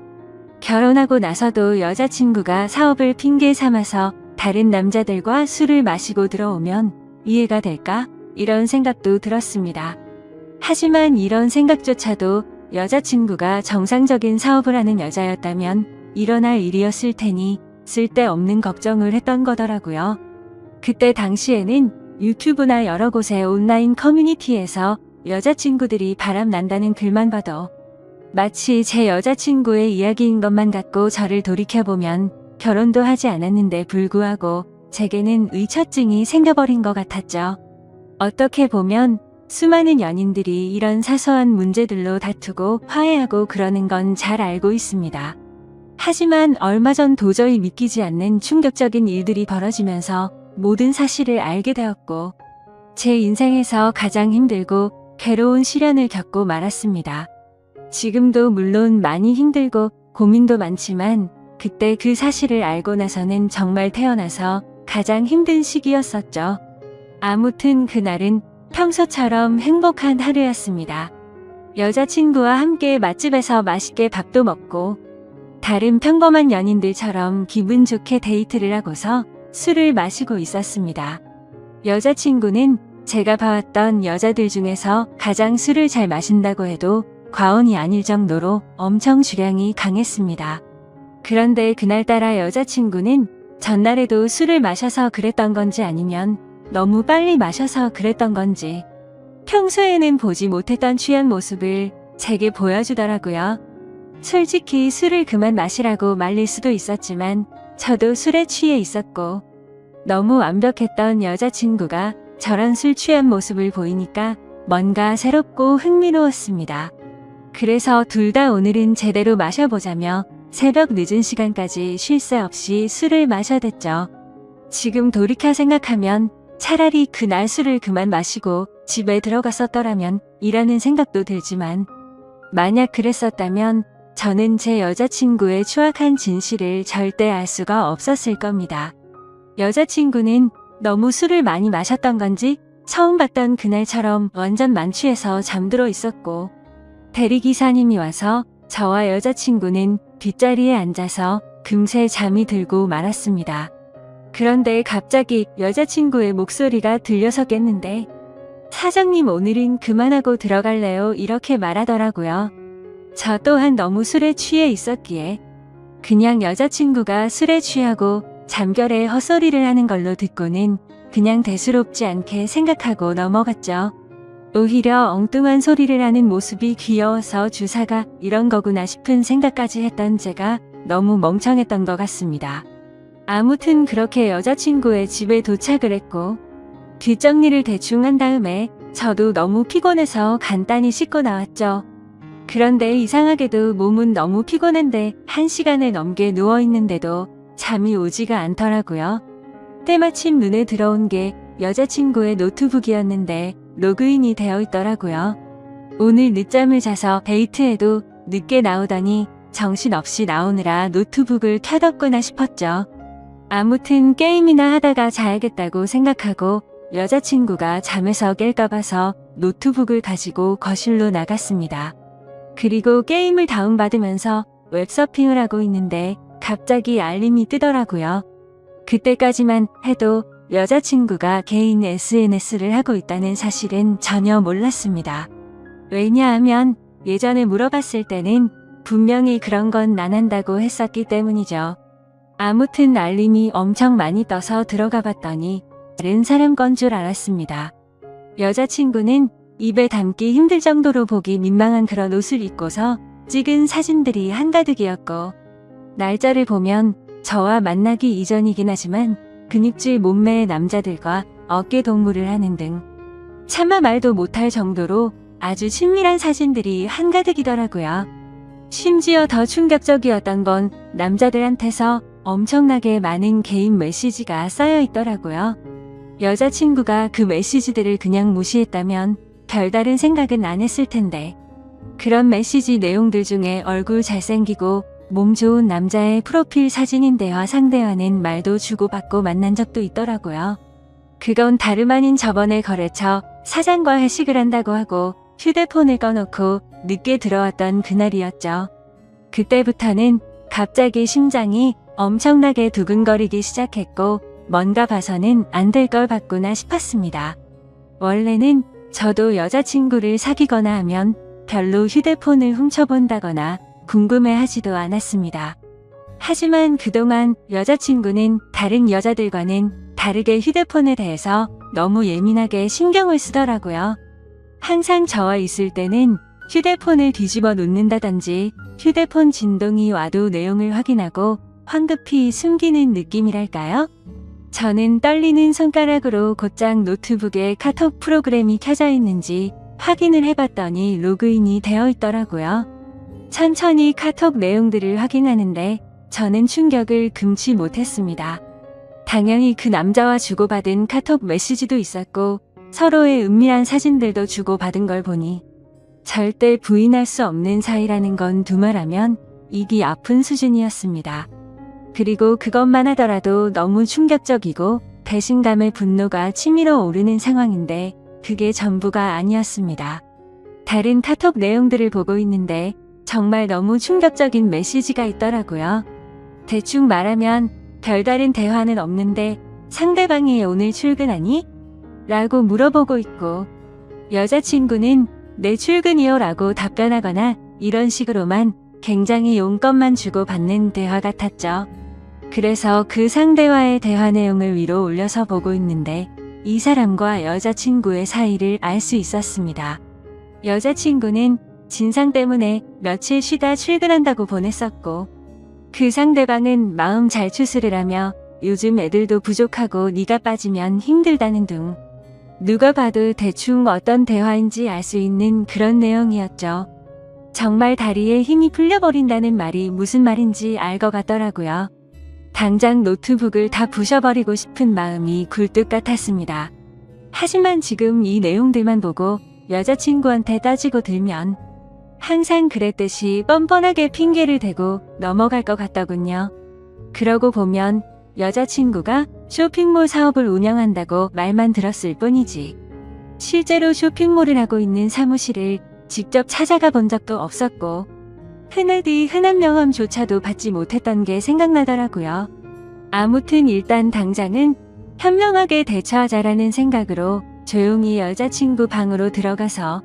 결혼하고 나서도 여자친구가 사업을 핑계 삼아서 다른 남자들과 술을 마시고 들어오면 이해가 될까? 이런 생각도 들었습니다. 하지만 이런 생각조차도 여자친구가 정상적인 사업을 하는 여자였다면 일어날 일이었을 테니 쓸데없는 걱정을 했던 거더라고요. 그때 당시에는 유튜브나 여러 곳의 온라인 커뮤니티에서 여자친구들이 바람 난다는 글만 봐도 마치 제 여자친구의 이야기인 것만 같고 저를 돌이켜보면 결혼도 하지 않았는데 불구하고 제게는 의처증이 생겨버린 것 같았죠. 어떻게 보면 수많은 연인들이 이런 사소한 문제들로 다투고 화해하고 그러는 건 잘 알고 있습니다. 하지만 얼마 전 도저히 믿기지 않는 충격적인 일들이 벌어지면서 모든 사실을 알게 되었고 제 인생에서 가장 힘들고 괴로운 시련을 겪고 말았습니다. 지금도 물론 많이 힘들고 고민도 많지만 그때 그 사실을 알고 나서는 정말 태어나서 가장 힘든 시기였었죠. 아무튼 그날은 평소처럼 행복한 하루였습니다. 여자친구와 함께 맛집에서 맛있게 밥도 먹고 다른 평범한 연인들처럼 기분 좋게 데이트를 하고서 술을 마시고 있었습니다. 여자친구는 제가 봐왔던 여자들 중에서 가장 술을 잘 마신다고 해도 과언이 아닐 정도로 엄청 주량이 강했습니다. 그런데 그날따라 여자친구는 전날에도 술을 마셔서 그랬던 건지 아니면 너무 빨리 마셔서 그랬던 건지 평소에는 보지 못했던 취한 모습을 제게 보여주더라고요. 솔직히 술을 그만 마시라고 말릴 수도 있었지만 저도 술에 취해 있었고 너무 완벽했던 여자친구가 저런 술 취한 모습을 보이니까 뭔가 새롭고 흥미로웠습니다. 그래서 둘 다 오늘은 제대로 마셔보자며 새벽 늦은 시간까지 쉴 새 없이 술을 마셔댔죠. 지금 돌이켜 생각하면 차라리 그날 술을 그만 마시고 집에 들어갔었더라면 이라는 생각도 들지만 만약 그랬었다면 저는 제 여자친구의 추악한 진실을 절대 알 수가 없었을 겁니다. 여자친구는 너무 술을 많이 마셨던 건지 처음 봤던 그날처럼 완전 만취해서 잠들어 있었고 대리기사님이 와서 저와 여자친구는 뒷자리에 앉아서 금세 잠이 들고 말았습니다. 그런데 갑자기 여자친구의 목소리가 들려서 깼는데 사장님 오늘은 그만하고 들어갈래요? 이렇게 말하더라고요. 저 또한 너무 술에 취해 있었기에 그냥 여자친구가 술에 취하고 잠결에 헛소리를 하는 걸로 듣고는 그냥 대수롭지 않게 생각하고 넘어갔죠. 오히려 엉뚱한 소리를 하는 모습이 귀여워서 주사가 이런 거구나 싶은 생각까지 했던 제가 너무 멍청했던 것 같습니다. 아무튼 그렇게 여자친구의 집에 도착을 했고 뒷정리를 대충 한 다음에 저도 너무 피곤해서 간단히 씻고 나왔죠. 그런데 이상하게도 몸은 너무 피곤한데 1시간을 넘게 누워있는데도 잠이 오지가 않더라고요. 때마침 눈에 들어온 게 여자친구의 노트북이었는데 로그인이 되어 있더라고요. 오늘 늦잠을 자서 데이트에도 늦게 나오더니 정신없이 나오느라 노트북을 켜뒀구나 싶었죠. 아무튼 게임이나 하다가 자야겠다고 생각하고 여자친구가 잠에서 깰까 봐서 노트북을 가지고 거실로 나갔습니다. 그리고 게임을 다운받으면서 웹서핑을 하고 있는데 갑자기 알림이 뜨더라고요. 그때까지만 해도 여자친구가 개인 SNS를 하고 있다는 사실은 전혀 몰랐습니다. 왜냐하면 예전에 물어봤을 때는 분명히 그런 건 안 한다고 했었기 때문이죠. 아무튼 알림이 엄청 많이 떠서 들어가 봤더니 다른 사람 건 줄 알았습니다. 여자친구는 입에 담기 힘들 정도로 보기 민망한 그런 옷을 입고서 찍은 사진들이 한가득이었고 날짜를 보면 저와 만나기 이전이긴 하지만 근육질 몸매의 남자들과 어깨 동무를 하는 등 차마 말도 못할 정도로 아주 친밀한 사진들이 한가득이더라고요. 심지어 더 충격적이었던 건 남자들한테서 엄청나게 많은 개인 메시지가 쌓여 있더라고요. 여자친구가 그 메시지들을 그냥 무시했다면 별다른 생각은 안 했을 텐데 그런 메시지 내용들 중에 얼굴 잘생기고 몸 좋은 남자의 프로필 사진인데와 상대와는 말도 주고받고 만난 적도 있더라고요. 그건 다름 아닌 저번에 거래처 사장과 회식을 한다고 하고 휴대폰을 꺼놓고 늦게 들어왔던 그날이었죠. 그때부터는 갑자기 심장이 엄청나게 두근거리기 시작했고 뭔가 봐서는 안 될 걸 봤구나 싶었습니다. 원래는 저도 여자친구를 사귀거나 하면 별로 휴대폰을 훔쳐본다거나 궁금해하지도 않았습니다. 하지만 그동안 여자친구는 다른 여자들과는 다르게 휴대폰에 대해서 너무 예민하게 신경을 쓰더라고요. 항상 저와 있을 때는 휴대폰을 뒤집어 놓는다든지 휴대폰 진동이 와도 내용을 확인하고 황급히 숨기는 느낌이랄까요? 저는 떨리는 손가락으로 곧장 노트북에 카톡 프로그램이 켜져 있는지 확인을 해봤더니 로그인이 되어 있더라고요. 천천히 카톡 내용들을 확인하는데 저는 충격을 금치 못했습니다. 당연히 그 남자와 주고받은 카톡 메시지도 있었고 서로의 은밀한 사진들도 주고받은 걸 보니 절대 부인할 수 없는 사이라는 건 두말하면 입이 아픈 수준이었습니다. 그리고 그것만 하더라도 너무 충격적이고 배신감의 분노가 치밀어 오르는 상황인데 그게 전부가 아니었습니다. 다른 카톡 내용들을 보고 있는데 정말 너무 충격적인 메시지가 있더라고요. 대충 말하면 별다른 대화는 없는데 상대방이 오늘 출근하니? 라고 물어보고 있고 여자친구는 내 출근이요 라고 답변하거나 이런 식으로만 굉장히 용건만 주고받는 대화 같았죠. 그래서 그 상대와의 대화 내용을 위로 올려서 보고 있는데 이 사람과 여자친구의 사이를 알 수 있었습니다. 여자친구는 진상 때문에 며칠 쉬다 출근한다고 보냈었고 그 상대방은 마음 잘 추스를 하며 요즘 애들도 부족하고 네가 빠지면 힘들다는 등 누가 봐도 대충 어떤 대화인지 알 수 있는 그런 내용이었죠. 정말 다리에 힘이 풀려버린다는 말이 무슨 말인지 알 것 같더라고요. 당장 노트북을 다 부셔버리고 싶은 마음이 굴뚝 같았습니다. 하지만 지금 이 내용들만 보고 여자친구한테 따지고 들면 항상 그랬듯이 뻔뻔하게 핑계를 대고 넘어갈 것 같더군요. 그러고 보면 여자친구가 쇼핑몰 사업을 운영한다고 말만 들었을 뿐이지 실제로 쇼핑몰을 하고 있는 사무실을 직접 찾아가 본 적도 없었고 흔하디 흔한 명함조차도 받지 못했던 게 생각나더라고요. 아무튼 일단 당장은 현명하게 대처하자라는 생각으로 조용히 여자친구 방으로 들어가서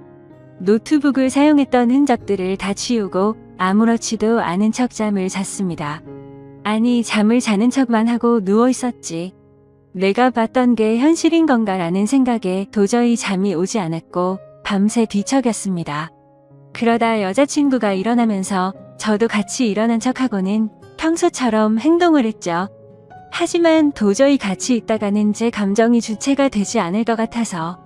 노트북을 사용했던 흔적들을 다 치우고 아무렇지도 않은 척 잠을 잤습니다. 아니 잠을 자는 척만 하고 누워 있었지. 내가 봤던 게 현실인 건가라는 생각에 도저히 잠이 오지 않았고 밤새 뒤척였습니다. 그러다 여자친구가 일어나면서 저도 같이 일어난 척하고는 평소처럼 행동을 했죠. 하지만 도저히 같이 있다가는 제 감정이 주체가 되지 않을 것 같아서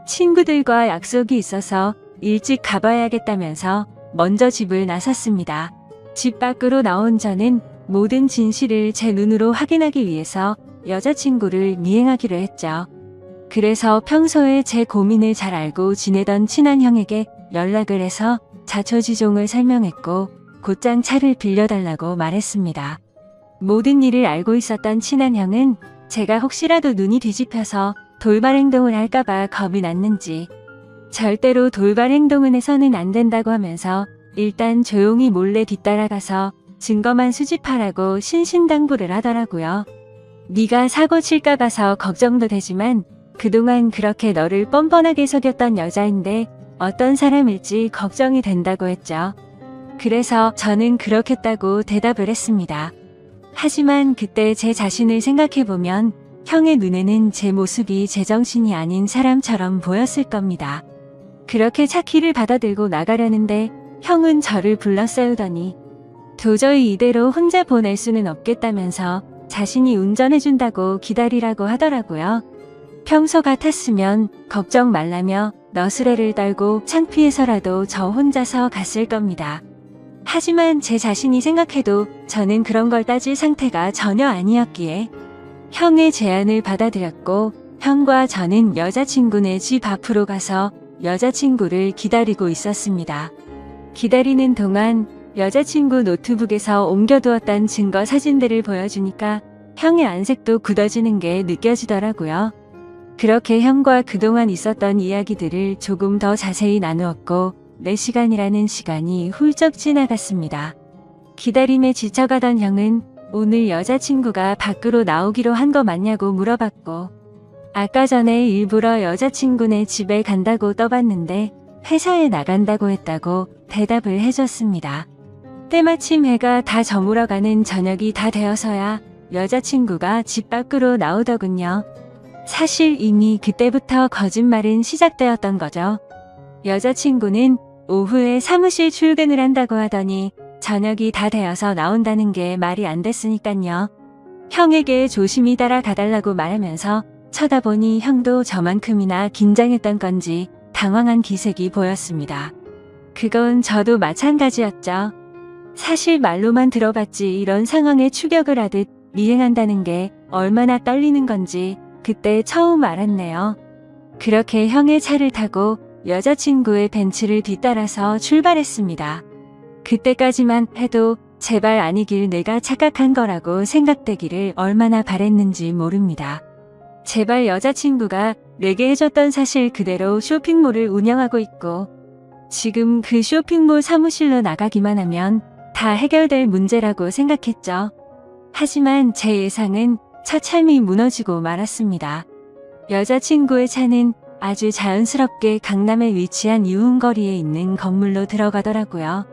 친구들과 약속이 있어서 일찍 가봐야겠다면서 먼저 집을 나섰습니다. 집 밖으로 나온 저는 모든 진실을 제 눈으로 확인하기 위해서 여자친구를 미행하기로 했죠. 그래서 평소에 제 고민을 잘 알고 지내던 친한 형에게 연락을 해서 자초지종을 설명했고 곧장 차를 빌려달라고 말했습니다. 모든 일을 알고 있었던 친한 형은 제가 혹시라도 눈이 뒤집혀서 돌발 행동을 할까봐 겁이 났는지 절대로 돌발 행동은 해서는 안 된다고 하면서 일단 조용히 몰래 뒤따라가서 증거만 수집하라고 신신당부를 하더라고요. 네가 사고 칠까 봐서 걱정도 되지만 그동안 그렇게 너를 뻔뻔하게 속였던 여자인데 어떤 사람일지 걱정이 된다고 했죠. 그래서 저는 그렇겠다고 대답을 했습니다. 하지만 그때 제 자신을 생각해보면 형의 눈에는 제 모습이 제정신이 아닌 사람처럼 보였을 겁니다. 그렇게 차키를 받아들고 나가려는데 형은 저를 불러세우더니 도저히 이대로 혼자 보낼 수는 없겠다면서 자신이 운전해준다고 기다리라고 하더라고요. 평소 같았으면 걱정 말라며 너스레를 떨고 창피해서라도 저 혼자서 갔을 겁니다. 하지만 제 자신이 생각해도 저는 그런 걸 따질 상태가 전혀 아니었기에 형의 제안을 받아들였고 형과 저는 여자친구네 집 앞으로 가서 여자친구를 기다리고 있었습니다. 기다리는 동안 여자친구 노트북에서 옮겨두었던 증거 사진들을 보여주니까 형의 안색도 굳어지는 게 느껴지더라고요. 그렇게 형과 그동안 있었던 이야기들을 조금 더 자세히 나누었고 4시간이라는 시간이 훌쩍 지나갔습니다. 기다림에 지쳐가던 형은 오늘 여자친구가 밖으로 나오기로 한 거 맞냐고 물어봤고 아까 전에 일부러 여자친구네 집에 간다고 떠봤는데 회사에 나간다고 했다고 대답을 해줬습니다. 때마침 해가 다 저물어가는 저녁이 다 되어서야 여자친구가 집 밖으로 나오더군요. 사실 이미 그때부터 거짓말은 시작되었던 거죠. 여자친구는 오후에 사무실 출근을 한다고 하더니 저녁이 다 되어서 나온다는 게 말이 안 됐으니깐요. 형에게 조심히 따라가달라고 말하면서 쳐다보니 형도 저만큼이나 긴장했던 건지 당황한 기색이 보였습니다. 그건 저도 마찬가지였죠. 사실 말로만 들어봤지 이런 상황에 추격을 하듯 미행한다는 게 얼마나 떨리는 건지 그때 처음 알았네요. 그렇게 형의 차를 타고 여자친구의 벤츠를 뒤따라서 출발했습니다. 그때까지만 해도 제발 아니길 내가 착각한 거라고 생각되기를 얼마나 바랬는지 모릅니다. 제발 여자친구가 내게 해줬던 사실 그대로 쇼핑몰을 운영하고 있고 지금 그 쇼핑몰 사무실로 나가기만 하면 다 해결될 문제라고 생각했죠. 하지만 제 예상은 처참히 무너지고 말았습니다. 여자친구의 차는 아주 자연스럽게 강남에 위치한 유흥거리에 있는 건물로 들어가더라고요.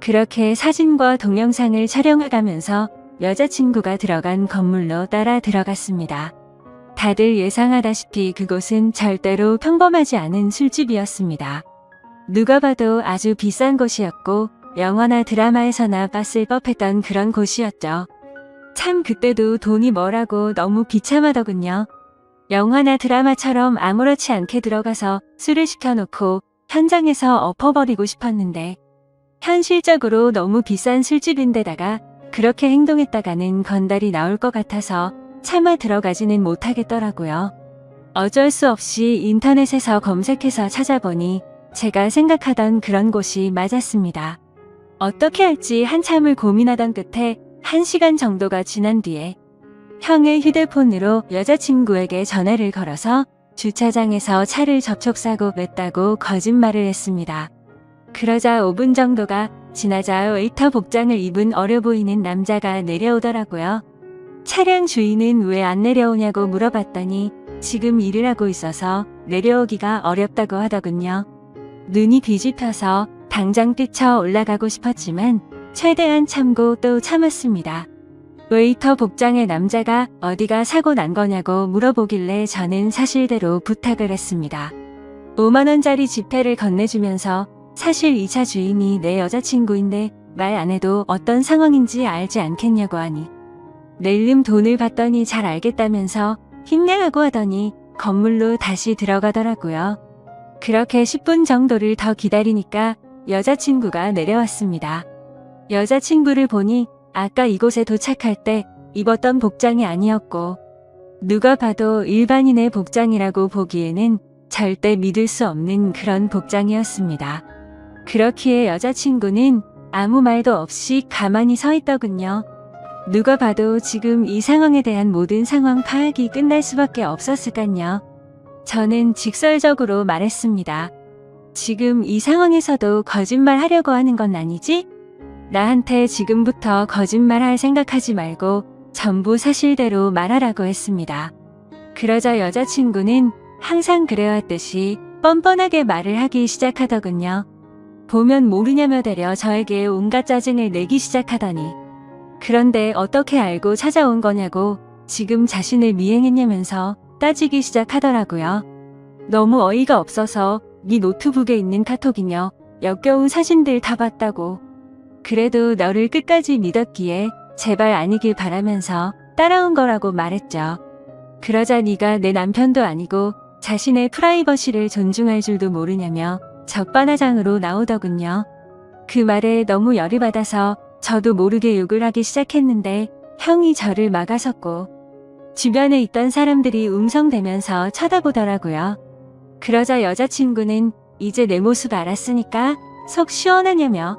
그렇게 사진과 동영상을 촬영해가면서 여자친구가 들어간 건물로 따라 들어갔습니다. 다들 예상하다시피 그곳은 절대로 평범하지 않은 술집이었습니다. 누가 봐도 아주 비싼 곳이었고 영화나 드라마에서나 봤을 법했던 그런 곳이었죠. 참 그때도 돈이 뭐라고 너무 비참하더군요. 영화나 드라마처럼 아무렇지 않게 들어가서 술을 시켜놓고 현장에서 엎어버리고 싶었는데 현실적으로 너무 비싼 술집인데다가 그렇게 행동했다가는 건달이 나올 것 같아서 차마 들어가지는 못하겠더라고요. 어쩔 수 없이 인터넷에서 검색해서 찾아보니 제가 생각하던 그런 곳이 맞았습니다. 어떻게 할지 한참을 고민하던 끝에 1시간 정도가 지난 뒤에 형의 휴대폰으로 여자친구에게 전화를 걸어서 주차장에서 차를 접촉사고 냈다고 거짓말을 했습니다. 그러자 5분 정도가 지나자 웨이터 복장을 입은 어려 보이는 남자가 내려오더라고요. 차량 주인은 왜 안 내려오냐고 물어봤더니 지금 일을 하고 있어서 내려오기가 어렵다고 하더군요. 눈이 뒤집혀서 당장 뛰쳐 올라가고 싶었지만 최대한 참고 또 참았습니다. 웨이터 복장의 남자가 어디가 사고 난 거냐고 물어보길래 저는 사실대로 부탁을 했습니다. 5만원짜리 지폐를 건네주면서 사실 이 차 주인이 내 여자친구인데 말 안 해도 어떤 상황인지 알지 않겠냐고 하니 낼름 돈을 받더니 잘 알겠다면서 힘내라고 하더니 건물로 다시 들어가더라고요. 그렇게 10분 정도를 더 기다리니까 여자친구가 내려왔습니다. 여자친구를 보니 아까 이곳에 도착할 때 입었던 복장이 아니었고 누가 봐도 일반인의 복장이라고 보기에는 절대 믿을 수 없는 그런 복장이었습니다. 그렇기에 여자친구는 아무 말도 없이 가만히 서 있더군요. 누가 봐도 지금 이 상황에 대한 모든 상황 파악이 끝날 수밖에 없었을까요. 저는 직설적으로 말했습니다. 지금 이 상황에서도 거짓말 하려고 하는 건 아니지? 나한테 지금부터 거짓말할 생각하지 말고 전부 사실대로 말하라고 했습니다. 그러자 여자친구는 항상 그래왔듯이 뻔뻔하게 말을 하기 시작하더군요. 보면 모르냐며 대려 저에게 온갖 짜증을 내기 시작하더니 그런데 어떻게 알고 찾아온 거냐고 지금 자신을 미행했냐면서 따지기 시작하더라고요. 너무 어이가 없어서 네 노트북에 있는 카톡이며 역겨운 사진들 다 봤다고. 그래도 너를 끝까지 믿었기에 제발 아니길 바라면서 따라온 거라고 말했죠. 그러자 네가 내 남편도 아니고 자신의 프라이버시를 존중할 줄도 모르냐며 적반하장으로 나오더군요. 그 말에 너무 열이 받아서 저도 모르게 욕을 하기 시작했는데 형이 저를 막아섰고 주변에 있던 사람들이 웅성대면서 쳐다보더라고요. 그러자 여자친구는 이제 내 모습 알았으니까 속 시원하냐며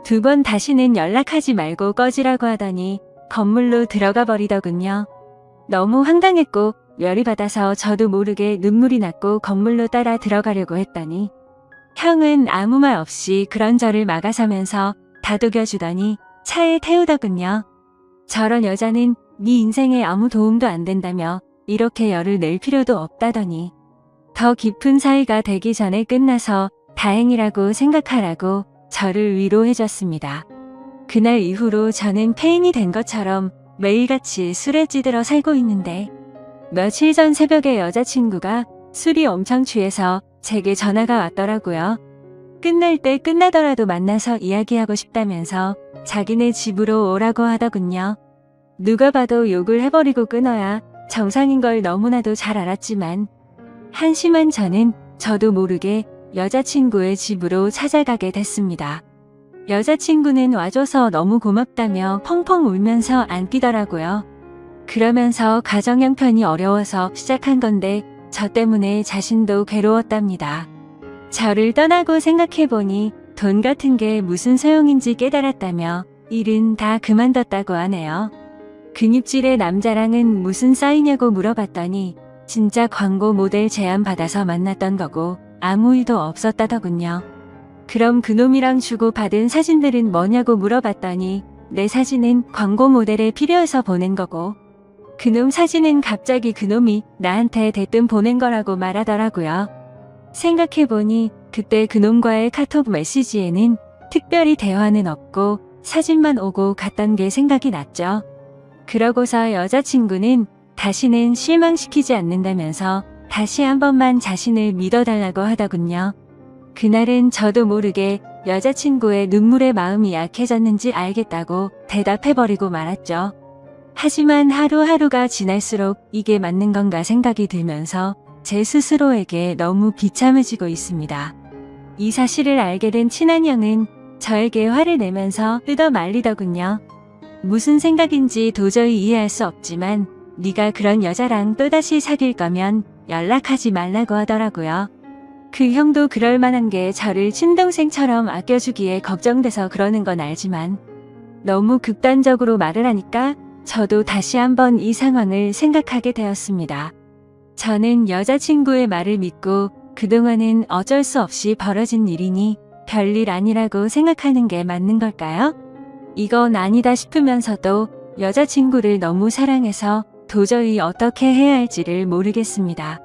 2번 다시는 연락하지 말고 꺼지라고 하더니 건물로 들어가 버리더군요. 너무 황당했고 열이 받아서 저도 모르게 눈물이 났고 건물로 따라 들어가려고 했더니 형은 아무 말 없이 그런 저를 막아서면서 다독여주더니 차에 태우더군요. 저런 여자는 네 인생에 아무 도움도 안 된다며 이렇게 열을 낼 필요도 없다더니 더 깊은 사이가 되기 전에 끝나서 다행이라고 생각하라고 저를 위로해줬습니다. 그날 이후로 저는 폐인이 된 것처럼 매일같이 술에 찌들어 살고 있는데 며칠 전 새벽에 여자친구가 술이 엄청 취해서 제게 전화가 왔더라고요. 끝날 때 끝나더라도 만나서 이야기하고 싶다면서 자기네 집으로 오라고 하더군요. 누가 봐도 욕을 해버리고 끊어야 정상인 걸 너무나도 잘 알았지만 한심한 저도 모르게 여자친구의 집으로 찾아가게 됐습니다. 여자친구는 와줘서 너무 고맙다며 펑펑 울면서 안기더라고요. 그러면서 가정 형편이 어려워서 시작한 건데 저 때문에 자신도 괴로웠답니다. 저를 떠나고 생각해보니 돈 같은 게 무슨 소용인지 깨달았다며 일은 다 그만뒀다고 하네요. 근육질의 남자랑은 무슨 사이냐고 물어봤더니 진짜 광고 모델 제안 받아서 만났던 거고 아무 일도 없었다더군요. 그럼 그놈이랑 주고받은 사진들은 뭐냐고 물어봤더니 내 사진은 광고 모델에 필요해서 보낸 거고 그놈 사진은 갑자기 그놈이 나한테 대뜸 보낸 거라고 말하더라고요. 생각해보니 그때 그놈과의 카톡 메시지에는 특별히 대화는 없고 사진만 오고 갔던 게 생각이 났죠. 그러고서 여자친구는 다시는 실망시키지 않는다면서 다시 한 번만 자신을 믿어달라고 하더군요. 그날은 저도 모르게 여자친구의 눈물의 마음이 약해졌는지 알겠다고 대답해버리고 말았죠. 하지만 하루하루가 지날수록 이게 맞는 건가 생각이 들면서 제 스스로에게 너무 비참해지고 있습니다. 이 사실을 알게 된 친한 형은 저에게 화를 내면서 뜯어 말리더군요. 무슨 생각인지 도저히 이해할 수 없지만 네가 그런 여자랑 또다시 사귈 거면 연락하지 말라고 하더라고요. 그 형도 그럴 만한 게 저를 친동생처럼 아껴주기에 걱정돼서 그러는 건 알지만 너무 극단적으로 말을 하니까 저도 다시 한번 이 상황을 생각하게 되었습니다. 저는 여자친구의 말을 믿고 그동안은 어쩔 수 없이 벌어진 일이니 별일 아니라고 생각하는 게 맞는 걸까요? 이건 아니다 싶으면서도 여자친구를 너무 사랑해서 도저히 어떻게 해야 할지를 모르겠습니다.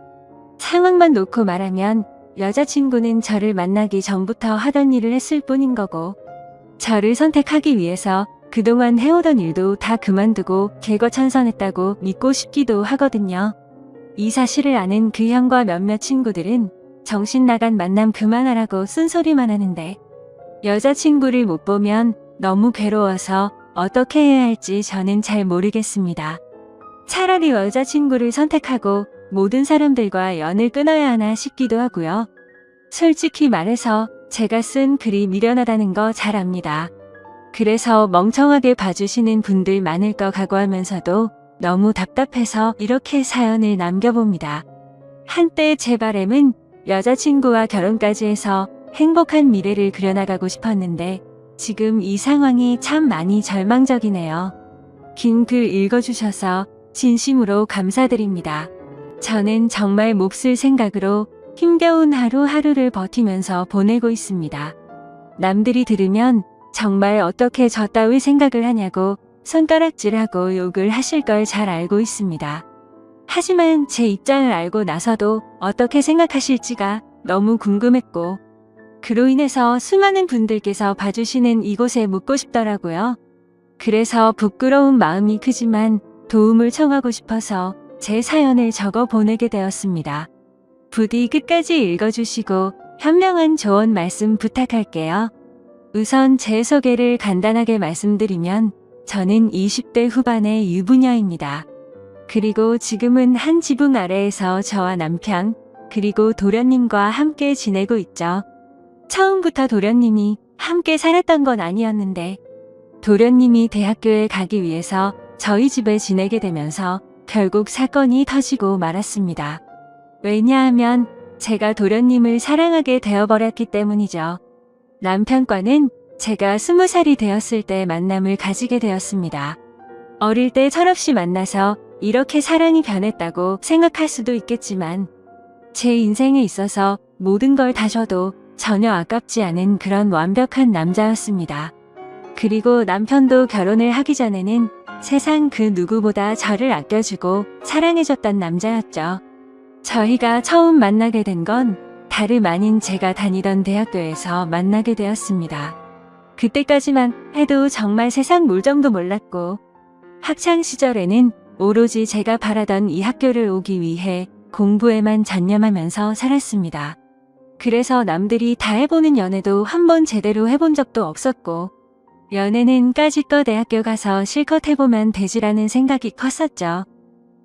상황만 놓고 말하면 여자친구는 저를 만나기 전부터 하던 일을 했을 뿐인 거고 저를 선택하기 위해서 그동안 해오던 일도 다 그만두고 개거천선했다고 믿고 싶기도 하거든요. 이 사실을 아는 그 형과 몇몇 친구들은 정신 나간 만남 그만하라고 쓴소리만 하는데 여자친구를 못 보면 너무 괴로워서 어떻게 해야 할지 저는 잘 모르겠습니다. 차라리 여자친구를 선택하고 모든 사람들과 연을 끊어야 하나 싶기도 하고요. 솔직히 말해서 제가 쓴 글이 미련하다는 거 잘 압니다. 그래서 멍청하게 봐주시는 분들 많을 거 각오하면서도 너무 답답해서 이렇게 사연을 남겨봅니다. 한때 제 바람은 여자친구와 결혼까지 해서 행복한 미래를 그려나가고 싶었는데 지금 이 상황이 참 많이 절망적이네요. 긴 글 읽어주셔서 진심으로 감사드립니다. 저는 정말 몹쓸 생각으로 힘겨운 하루하루를 버티면서 보내고 있습니다. 남들이 들으면 정말 어떻게 저 따위 생각을 하냐고 손가락질하고 욕을 하실 걸 잘 알고 있습니다. 하지만 제 입장을 알고 나서도 어떻게 생각하실지가 너무 궁금했고 그로 인해서 수많은 분들께서 봐주시는 이곳에 묻고 싶더라고요. 그래서 부끄러운 마음이 크지만 도움을 청하고 싶어서 제 사연을 적어 보내게 되었습니다. 부디 끝까지 읽어주시고 현명한 조언 말씀 부탁할게요. 우선 제 소개를 간단하게 말씀드리면 저는 20대 후반의 유부녀입니다. 그리고 지금은 한 지붕 아래에서 저와 남편 그리고 도련님과 함께 지내고 있죠. 처음부터 도련님이 함께 살았던 건 아니었는데 도련님이 대학교에 가기 위해서 저희 집에 지내게 되면서 결국 사건이 터지고 말았습니다. 왜냐하면 제가 도련님을 사랑하게 되어버렸기 때문이죠. 남편과는 제가 20살이 되었을 때 만남을 가지게 되었습니다. 어릴 때 철없이 만나서 이렇게 사랑이 변했다고 생각할 수도 있겠지만 제 인생에 있어서 모든 걸 다 줘도 전혀 아깝지 않은 그런 완벽한 남자였습니다. 그리고 남편도 결혼을 하기 전에는 세상 그 누구보다 저를 아껴주고 사랑해줬던 남자였죠. 저희가 처음 만나게 된 건 다름 아닌 제가 다니던 대학교에서 만나게 되었습니다. 그때까지만 해도 정말 세상 물정도 몰랐고 학창 시절에는 오로지 제가 바라던 이 학교를 오기 위해 공부에만 전념하면서 살았습니다. 그래서 남들이 다 해보는 연애도 한 번 제대로 해본 적도 없었고 연애는 까짓거 대학교 가서 실컷 해보면 되지라는 생각이 컸었죠.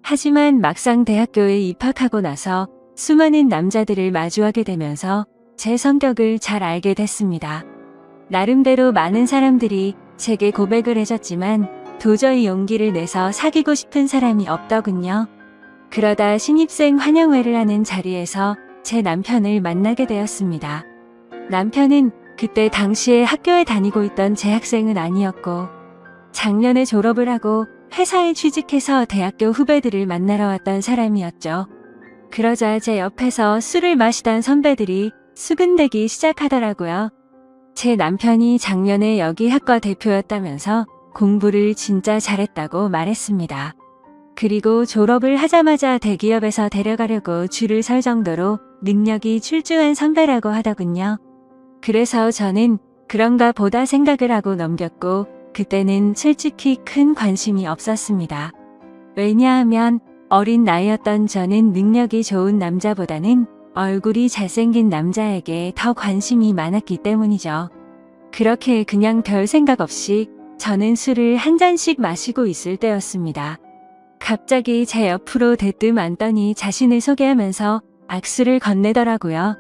하지만 막상 대학교에 입학하고 나서 수많은 남자들을 마주하게 되면서 제 성격을 잘 알게 됐습니다. 나름대로 많은 사람들이 제게 고백을 해줬지만 도저히 용기를 내서 사귀고 싶은 사람이 없더군요. 그러다 신입생 환영회를 하는 자리에서 제 남편을 만나게 되었습니다. 남편은 그때 당시에 학교에 다니고 있던 재학생은 아니었고 작년에 졸업을 하고 회사에 취직해서 대학교 후배들을 만나러 왔던 사람이었죠. 그러자 제 옆에서 술을 마시던 선배들이 수근대기 시작하더라고요. 제 남편이 작년에 여기 학과 대표였다면서 공부를 진짜 잘했다고 말했습니다. 그리고 졸업을 하자마자 대기업에서 데려가려고 줄을 설 정도로 능력이 출중한 선배라고 하더군요. 그래서 저는 그런가 보다 생각을 하고 넘겼고 그때는 솔직히 큰 관심이 없었습니다. 왜냐하면 어린 나이였던 저는 능력이 좋은 남자보다는 얼굴이 잘생긴 남자에게 더 관심이 많았기 때문이죠. 그렇게 그냥 별 생각 없이 저는 술을 한 잔씩 마시고 있을 때였습니다. 갑자기 제 옆으로 대뜸 앉더니 자신을 소개하면서 악수를 건네더라고요.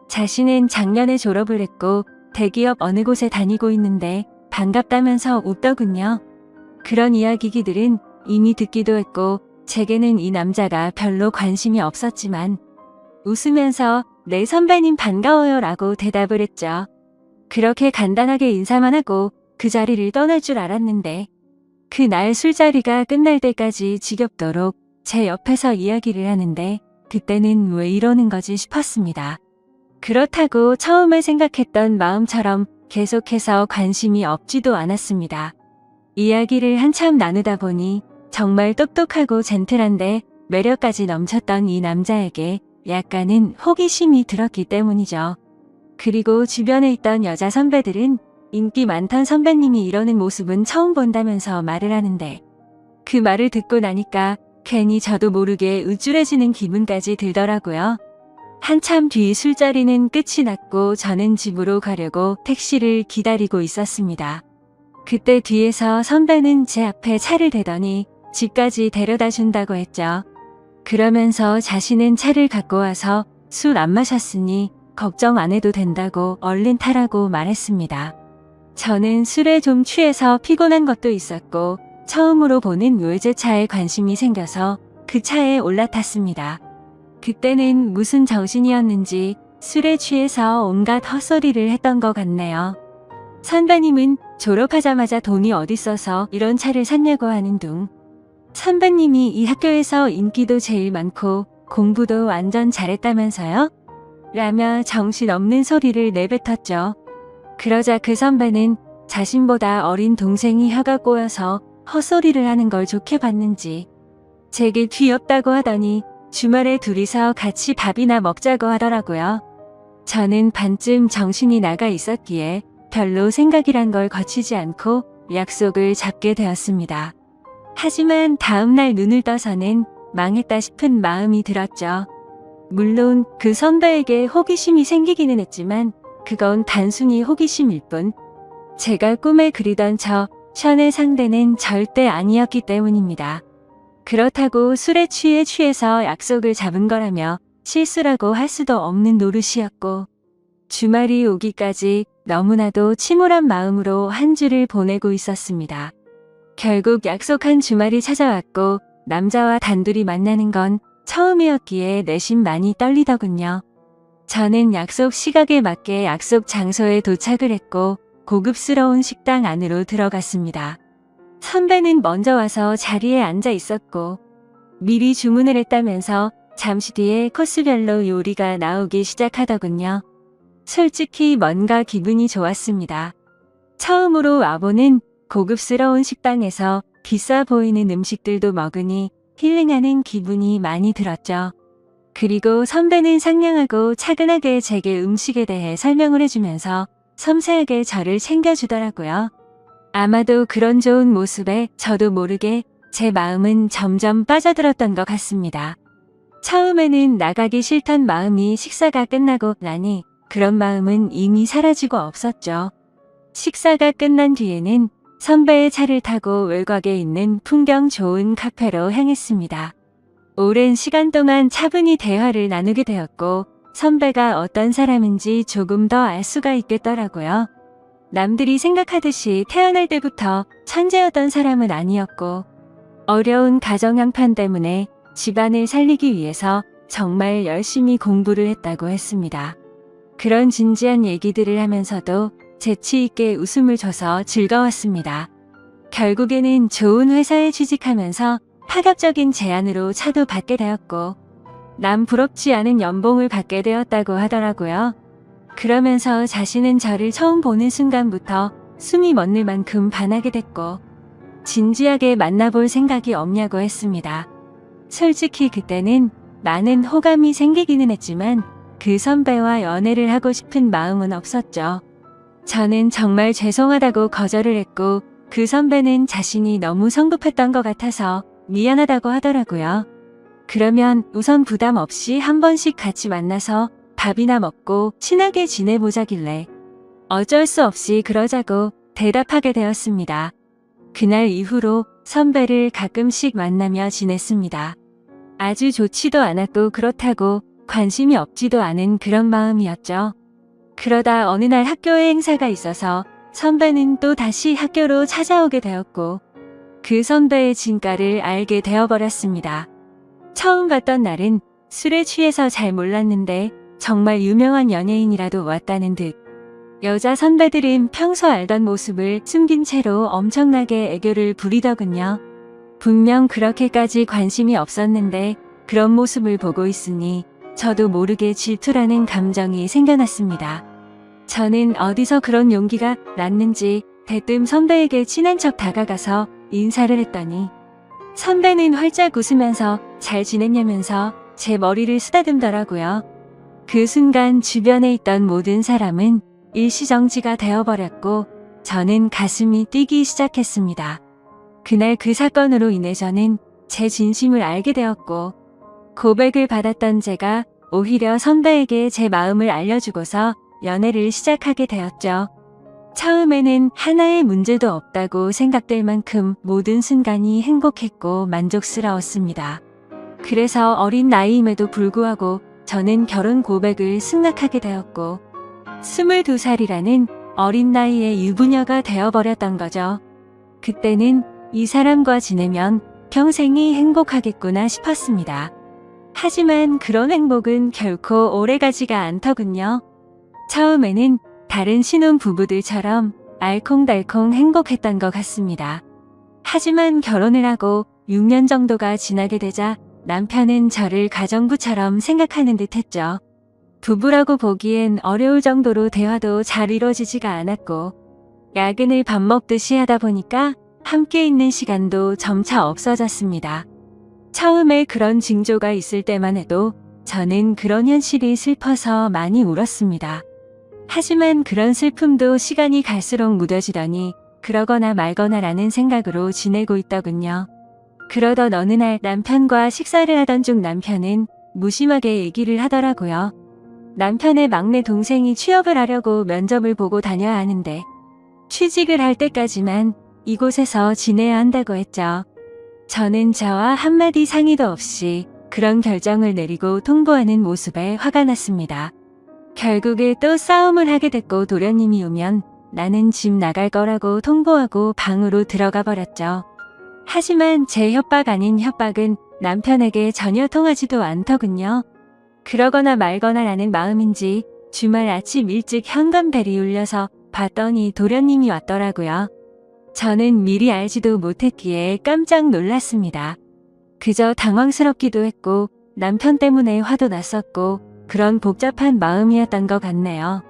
자신은 작년에 졸업을 했고 대기업 어느 곳에 다니고 있는데 반갑다면서 웃더군요. 그런 이야기들은 이미 듣기도 했고 제게는 이 남자가 별로 관심이 없었지만 웃으면서 네 선배님 반가워요 라고 대답을 했죠. 그렇게 간단하게 인사만 하고 그 자리를 떠날 줄 알았는데 그날 술자리가 끝날 때까지 지겹도록 제 옆에서 이야기를 하는데 그때는 왜 이러는 거지 싶었습니다. 그렇다고 처음에 생각했던 마음처럼 계속해서 관심이 없지도 않았습니다. 이야기를 한참 나누다 보니 정말 똑똑하고 젠틀한데 매력까지 넘쳤던 이 남자에게 약간은 호기심이 들었기 때문이죠. 그리고 주변에 있던 여자 선배들은 인기 많던 선배님이 이러는 모습은 처음 본다면서 말을 하는데 그 말을 듣고 나니까 괜히 저도 모르게 우쭐해지는 기분까지 들더라고요. 한참 뒤 술자리는 끝이 났고 저는 집으로 가려고 택시를 기다리고 있었습니다. 그때 뒤에서 선배는 제 앞에 차를 대더니 집까지 데려다 준다고 했죠. 그러면서 자신은 차를 갖고 와서 술 안 마셨으니 걱정 안 해도 된다고 얼른 타라고 말했습니다. 저는 술에 좀 취해서 피곤한 것도 있었고 처음으로 보는 외제차에 관심이 생겨서 그 차에 올라탔습니다. 그때는 무슨 정신이었는지 술에 취해서 온갖 헛소리를 했던 것 같네요. 선배님은 졸업하자마자 돈이 어딨어서 이런 차를 샀냐고 하는 둥. 선배님이 이 학교에서 인기도 제일 많고 공부도 완전 잘했다면서요? 라며 정신없는 소리를 내뱉었죠. 그러자 그 선배는 자신보다 어린 동생이 혀가 꼬여서 헛소리를 하는 걸 좋게 봤는지 제게 귀엽다고 하더니 주말에 둘이서 같이 밥이나 먹자고 하더라고요. 저는 반쯤 정신이 나가 있었기에 별로 생각이란 걸 거치지 않고 약속을 잡게 되었습니다. 하지만 다음날 눈을 떠서는 망했다 싶은 마음이 들었죠. 물론 그 선배에게 호기심이 생기기는 했지만 그건 단순히 호기심일 뿐 제가 꿈에 그리던 저 션의 상대는 절대 아니었기 때문입니다. 그렇다고 술에 취해서 약속을 잡은 거라며 실수라고 할 수도 없는 노릇이었고 주말이 오기까지 너무나도 침울한 마음으로 한 주를 보내고 있었습니다. 결국 약속한 주말이 찾아왔고 남자와 단둘이 만나는 건 처음이었기에 내심 많이 떨리더군요. 저는 약속 시각에 맞게 약속 장소에 도착을 했고 고급스러운 식당 안으로 들어갔습니다. 선배는 먼저 와서 자리에 앉아 있었고 미리 주문을 했다면서 잠시 뒤에 코스별로 요리가 나오기 시작하더군요. 솔직히 뭔가 기분이 좋았습니다. 처음으로 와보는 고급스러운 식당에서 비싸 보이는 음식들도 먹으니 힐링하는 기분이 많이 들었죠. 그리고 선배는 상냥하고 차근하게 제게 음식에 대해 설명을 해주면서 섬세하게 저를 챙겨주더라고요. 아마도 그런 좋은 모습에 저도 모르게 제 마음은 점점 빠져들었던 것 같습니다. 처음에는 나가기 싫던 마음이 식사가 끝나고 나니 그런 마음은 이미 사라지고 없었죠. 식사가 끝난 뒤에는 선배의 차를 타고 외곽에 있는 풍경 좋은 카페로 향했습니다. 오랜 시간 동안 차분히 대화를 나누게 되었고 선배가 어떤 사람인지 조금 더 알 수가 있겠더라고요. 남들이 생각하듯이 태어날 때부터 천재였던 사람은 아니었고 어려운 가정 형편 때문에 집안을 살리기 위해서 정말 열심히 공부를 했다고 했습니다. 그런 진지한 얘기들을 하면서도 재치 있게 웃음을 줘서 즐거웠습니다. 결국에는 좋은 회사에 취직하면서 파격적인 제안으로 차도 받게 되었고 남 부럽지 않은 연봉을 받게 되었다고 하더라고요. 그러면서 자신은 저를 처음 보는 순간부터 숨이 멎을 만큼 반하게 됐고 진지하게 만나볼 생각이 없냐고 했습니다. 솔직히 그때는 많은 호감이 생기기는 했지만 그 선배와 연애를 하고 싶은 마음은 없었죠. 저는 정말 죄송하다고 거절을 했고 그 선배는 자신이 너무 성급했던 것 같아서 미안하다고 하더라고요. 그러면 우선 부담 없이 한 번씩 같이 만나서 밥이나 먹고 친하게 지내보자길래 어쩔 수 없이 그러자고 대답하게 되었습니다. 그날 이후로 선배를 가끔씩 만나며 지냈습니다. 아주 좋지도 않았고 그렇다고 관심이 없지도 않은 그런 마음이었죠. 그러다 어느 날 학교에 행사가 있어서 선배는 또 다시 학교로 찾아오게 되었고 그 선배의 진가를 알게 되어버렸습니다. 처음 봤던 날은 술에 취해서 잘 몰랐는데 정말 유명한 연예인이라도 왔다는 듯 여자 선배들은 평소 알던 모습을 숨긴 채로 엄청나게 애교를 부리더군요. 분명 그렇게까지 관심이 없었는데 그런 모습을 보고 있으니 저도 모르게 질투라는 감정이 생겨났습니다. 저는 어디서 그런 용기가 났는지 대뜸 선배에게 친한 척 다가가서 인사를 했더니 선배는 활짝 웃으면서 잘 지냈냐면서 제 머리를 쓰다듬더라고요. 그 순간 주변에 있던 모든 사람은 일시정지가 되어버렸고 저는 가슴이 뛰기 시작했습니다. 그날 그 사건으로 인해 저는 제 진심을 알게 되었고 고백을 받았던 제가 오히려 선배에게 제 마음을 알려주고서 연애를 시작하게 되었죠. 처음에는 하나의 문제도 없다고 생각될 만큼 모든 순간이 행복했고 만족스러웠습니다. 그래서 어린 나이임에도 불구하고 저는 결혼 고백을 승낙하게 되었고 22살이라는 어린 나이에 유부녀가 되어버렸던 거죠. 그때는 이 사람과 지내면 평생이 행복하겠구나 싶었습니다. 하지만 그런 행복은 결코 오래가지가 않더군요. 처음에는 다른 신혼 부부들처럼 알콩달콩 행복했던 것 같습니다. 하지만 결혼을 하고 6년 정도가 지나게 되자 남편은 저를 가정부처럼 생각하는 듯 했죠. 부부라고 보기엔 어려울 정도로 대화도 잘 이루어지지가 않았고 야근을 밥 먹듯이 하다 보니까 함께 있는 시간도 점차 없어졌습니다. 처음에 그런 징조가 있을 때만 해도 저는 그런 현실이 슬퍼서 많이 울었습니다. 하지만 그런 슬픔도 시간이 갈수록 무뎌지더니 그러거나 말거나라는 생각으로 지내고 있더군요. 그러던 어느 날 남편과 식사를 하던 중 남편은 무심하게 얘기를 하더라고요. 남편의 막내 동생이 취업을 하려고 면접을 보고 다녀야 하는데 취직을 할 때까지만 이곳에서 지내야 한다고 했죠. 저는 저와 한마디 상의도 없이 그런 결정을 내리고 통보하는 모습에 화가 났습니다. 결국에 또 싸움을 하게 됐고 도련님이 오면 나는 집 나갈 거라고 통보하고 방으로 들어가 버렸죠. 하지만 제 협박 아닌 협박은 남편에게 전혀 통하지도 않더군요. 그러거나 말거나라는 마음인지 주말 아침 일찍 현관벨이 울려서 봤더니 도련님이 왔더라고요. 저는 미리 알지도 못했기에 깜짝 놀랐습니다. 그저 당황스럽기도 했고 남편 때문에 화도 났었고 그런 복잡한 마음이었던 것 같네요.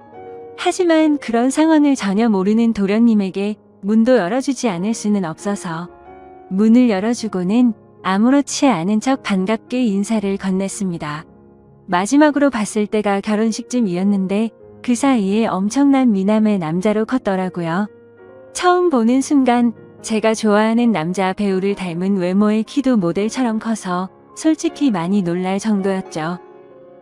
하지만 그런 상황을 전혀 모르는 도련님에게 문도 열어주지 않을 수는 없어서 문을 열어주고는 아무렇지 않은 척 반갑게 인사를 건넸습니다. 마지막으로 봤을 때가 결혼식쯤이었는데 그 사이에 엄청난 미남의 남자로 컸더라고요. 처음 보는 순간 제가 좋아하는 남자 배우를 닮은 외모의 키도 모델처럼 커서 솔직히 많이 놀랄 정도였죠.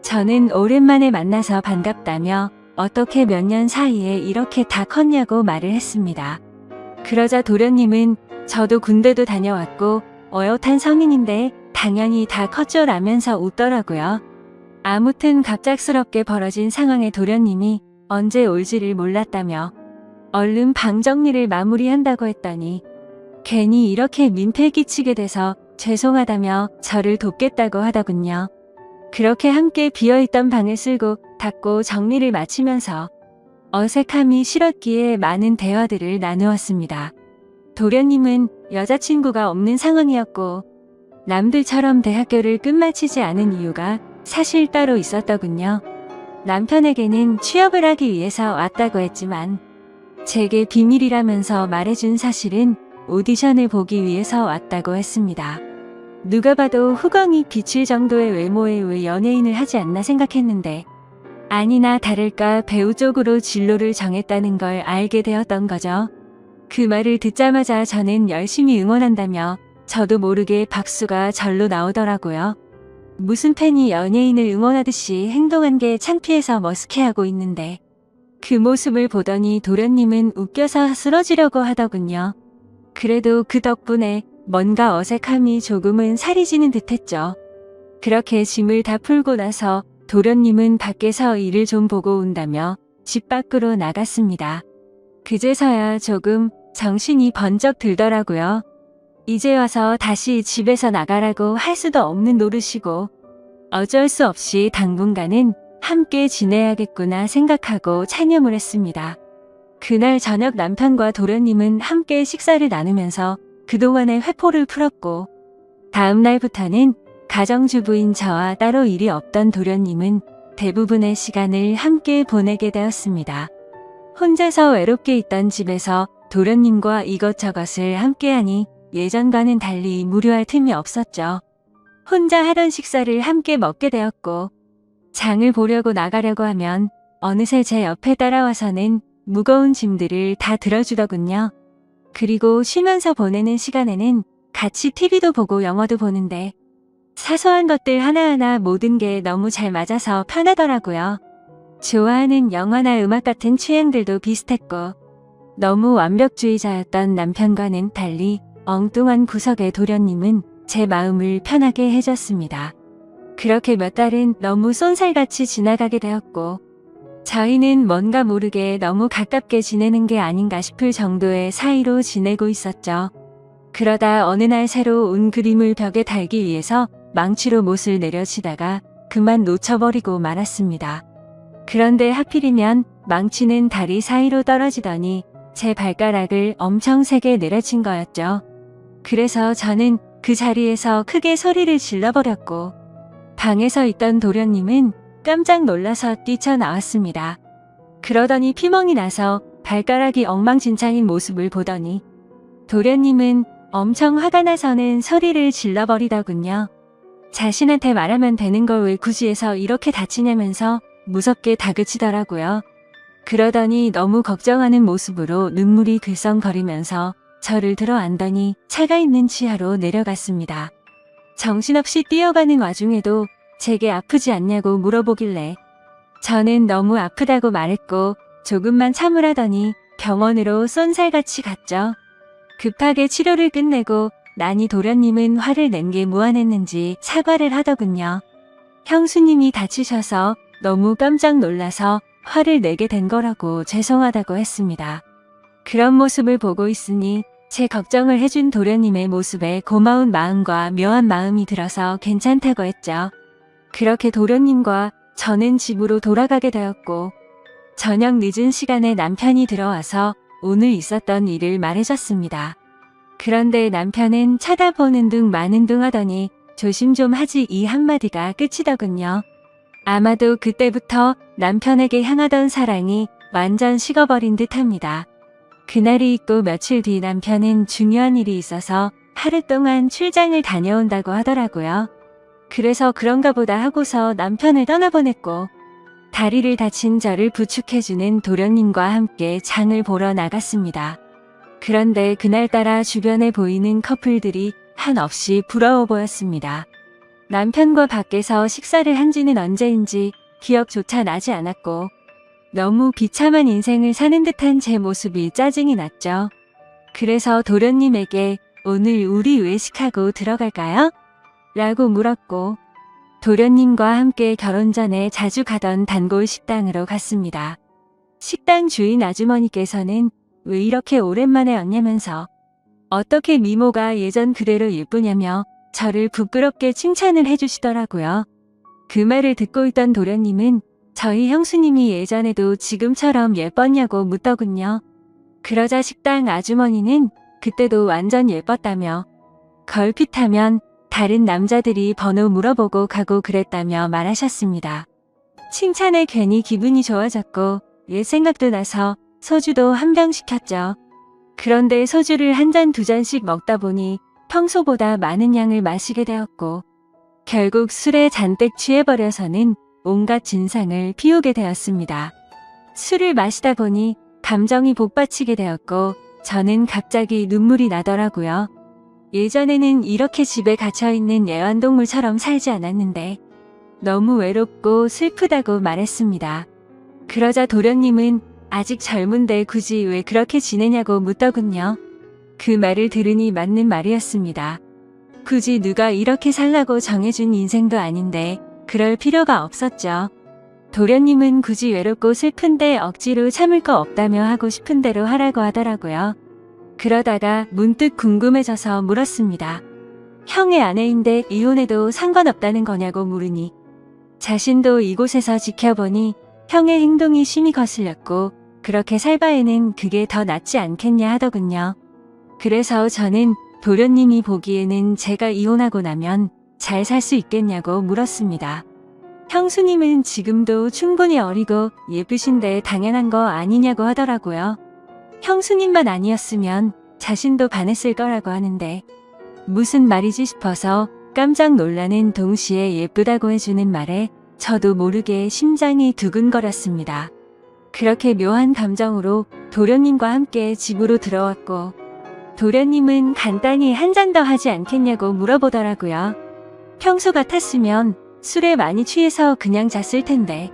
저는 오랜만에 만나서 반갑다며 어떻게 몇 년 사이에 이렇게 다 컸냐고 말을 했습니다. 그러자 도련님은 저도 군대도 다녀왔고 어엿한 성인인데 당연히 다 컸죠 라면서 웃더라고요. 아무튼 갑작스럽게 벌어진 상황에 도련님이 언제 올지를 몰랐다며 얼른 방 정리를 마무리한다고 했더니 괜히 이렇게 민폐 끼치게 돼서 죄송하다며 저를 돕겠다고 하더군요. 그렇게 함께 비어있던 방을 쓸고 닫고 정리를 마치면서 어색함이 싫었기에 많은 대화들을 나누었습니다. 도련님은 여자친구가 없는 상황이었고 남들처럼 대학교를 끝마치지 않은 이유가 사실 따로 있었더군요. 남편에게는 취업을 하기 위해서 왔다고 했지만 제게 비밀이라면서 말해준 사실은 오디션을 보기 위해서 왔다고 했습니다. 누가 봐도 후광이 비칠 정도의 외모에 왜 연예인을 하지 않나 생각했는데 아니나 다를까 배우 쪽으로 진로를 정했다는 걸 알게 되었던 거죠. 그 말을 듣자마자 저는 열심히 응원한다며 저도 모르게 박수가 절로 나오더라고요. 무슨 팬이 연예인을 응원하듯이 행동한 게 창피해서 머쓱해하고 있는데 그 모습을 보더니 도련님은 웃겨서 쓰러지려고 하더군요. 그래도 그 덕분에 뭔가 어색함이 조금은 살이 지는 듯했죠. 그렇게 짐을 다 풀고 나서 도련님은 밖에서 일을 좀 보고 온다며 집 밖으로 나갔습니다. 그제서야 조금 정신이 번쩍 들더라고요. 이제 와서 다시 집에서 나가라고 할 수도 없는 노릇이고 어쩔 수 없이 당분간은 함께 지내야겠구나 생각하고 체념을 했습니다. 그날 저녁 남편과 도련님은 함께 식사를 나누면서 그동안의 회포를 풀었고 다음 날부터는 가정주부인 저와 따로 일이 없던 도련님은 대부분의 시간을 함께 보내게 되었습니다. 혼자서 외롭게 있던 집에서 도련님과 이것저것을 함께하니 예전과는 달리 무료할 틈이 없었죠. 혼자 하던 식사를 함께 먹게 되었고 장을 보려고 나가려고 하면 어느새 제 옆에 따라와서는 무거운 짐들을 다 들어주더군요. 그리고 쉬면서 보내는 시간에는 같이 TV도 보고 영화도 보는데 사소한 것들 하나하나 모든 게 너무 잘 맞아서 편하더라고요. 좋아하는 영화나 음악 같은 취향들도 비슷했고 너무 완벽주의자였던 남편과는 달리 엉뚱한 구석의 도련님은 제 마음을 편하게 해줬습니다. 그렇게 몇 달은 너무 쏜살같이 지나가게 되었고 저희는 뭔가 모르게 너무 가깝게 지내는 게 아닌가 싶을 정도의 사이로 지내고 있었죠. 그러다 어느 날 새로 온 그림을 벽에 달기 위해서 망치로 못을 내려치다가 그만 놓쳐버리고 말았습니다. 그런데 하필이면 망치는 다리 사이로 떨어지더니 제 발가락을 엄청 세게 내려친 거였죠. 그래서 저는 그 자리에서 크게 소리를 질러버렸고 방에서 있던 도련님은 깜짝 놀라서 뛰쳐나왔습니다. 그러더니 피멍이 나서 발가락이 엉망진창인 모습을 보더니 도련님은 엄청 화가 나서는 소리를 질러버리더군요. 자신한테 말하면 되는 걸 왜 굳이 해서 이렇게 다치냐면서 무섭게 다그치더라고요. 그러더니 너무 걱정하는 모습으로 눈물이 글썽거리면서 저를 들어 안더니 차가 있는 지하로 내려갔습니다. 정신없이 뛰어가는 와중에도 제게 아프지 않냐고 물어보길래 저는 너무 아프다고 말했고 조금만 참으라더니 병원으로 쏜살같이 갔죠. 급하게 치료를 끝내고 나니 도련님은 화를 낸 게 무안했는지 사과를 하더군요. 형수님이 다치셔서 너무 깜짝 놀라서 화를 내게 된 거라고 죄송하다고 했습니다. 그런 모습을 보고 있으니 제 걱정을 해준 도련님의 모습에 고마운 마음과 묘한 마음이 들어서 괜찮다고 했죠. 그렇게 도련님과 저는 집으로 돌아가게 되었고 저녁 늦은 시간에 남편이 들어와서 오늘 있었던 일을 말해줬습니다. 그런데 남편은 쳐다보는 둥 마는 둥 하더니 조심 좀 하지 이 한마디가 끝이더군요. 아마도 그때부터 남편에게 향하던 사랑이 완전 식어버린 듯합니다. 그날이 있고 며칠 뒤 남편은 중요한 일이 있어서 하루 동안 출장을 다녀온다고 하더라고요. 그래서 그런가 보다 하고서 남편을 떠나보냈고 다리를 다친 저를 부축해주는 도련님과 함께 장을 보러 나갔습니다. 그런데 그날따라 주변에 보이는 커플들이 한없이 부러워 보였습니다. 남편과 밖에서 식사를 한 지는 언제인지 기억조차 나지 않았고 너무 비참한 인생을 사는 듯한 제 모습이 짜증이 났죠. 그래서 도련님에게 오늘 우리 외식하고 들어갈까요? 라고 물었고 도련님과 함께 결혼 전에 자주 가던 단골 식당으로 갔습니다. 식당 주인 아주머니께서는 왜 이렇게 오랜만에 왔냐면서 어떻게 미모가 예전 그대로 예쁘냐며 저를 부끄럽게 칭찬을 해주시더라고요. 그 말을 듣고 있던 도련님은 저희 형수님이 예전에도 지금처럼 예뻤냐고 묻더군요. 그러자 식당 아주머니는 그때도 완전 예뻤다며 걸핏하면 다른 남자들이 번호 물어보고 가고 그랬다며 말하셨습니다. 칭찬에 괜히 기분이 좋아졌고 옛 생각도 나서 소주도 한 병 시켰죠. 그런데 소주를 한 잔 두 잔씩 먹다 보니 평소보다 많은 양을 마시게 되었고 결국 술에 잔뜩 취해버려서는 온갖 진상을 피우게 되었습니다. 술을 마시다 보니 감정이 복받치게 되었고 저는 갑자기 눈물이 나더라고요. 예전에는 이렇게 집에 갇혀있는 애완동물처럼 살지 않았는데 너무 외롭고 슬프다고 말했습니다. 그러자 도련님은 아직 젊은데 굳이 왜 그렇게 지내냐고 묻더군요. 그 말을 들으니 맞는 말이었습니다. 굳이 누가 이렇게 살라고 정해준 인생도 아닌데 그럴 필요가 없었죠. 도련님은 굳이 외롭고 슬픈데 억지로 참을 거 없다며 하고 싶은 대로 하라고 하더라고요. 그러다가 문득 궁금해져서 물었습니다. 형의 아내인데 이혼해도 상관없다는 거냐고 물으니 자신도 이곳에서 지켜보니 형의 행동이 심히 거슬렸고 그렇게 살 바에는 그게 더 낫지 않겠냐 하더군요. 그래서 저는 도련님이 보기에는 제가 이혼하고 나면 잘 살 수 있겠냐고 물었습니다. 형수님은 지금도 충분히 어리고 예쁘신데 당연한 거 아니냐고 하더라고요. 형수님만 아니었으면 자신도 반했을 거라고 하는데 무슨 말이지 싶어서 깜짝 놀라는 동시에 예쁘다고 해주는 말에 저도 모르게 심장이 두근거렸습니다. 그렇게 묘한 감정으로 도련님과 함께 집으로 들어왔고 도련님은 간단히 한 잔 더 하지 않겠냐고 물어보더라고요. 평소 같았으면 술에 많이 취해서 그냥 잤을 텐데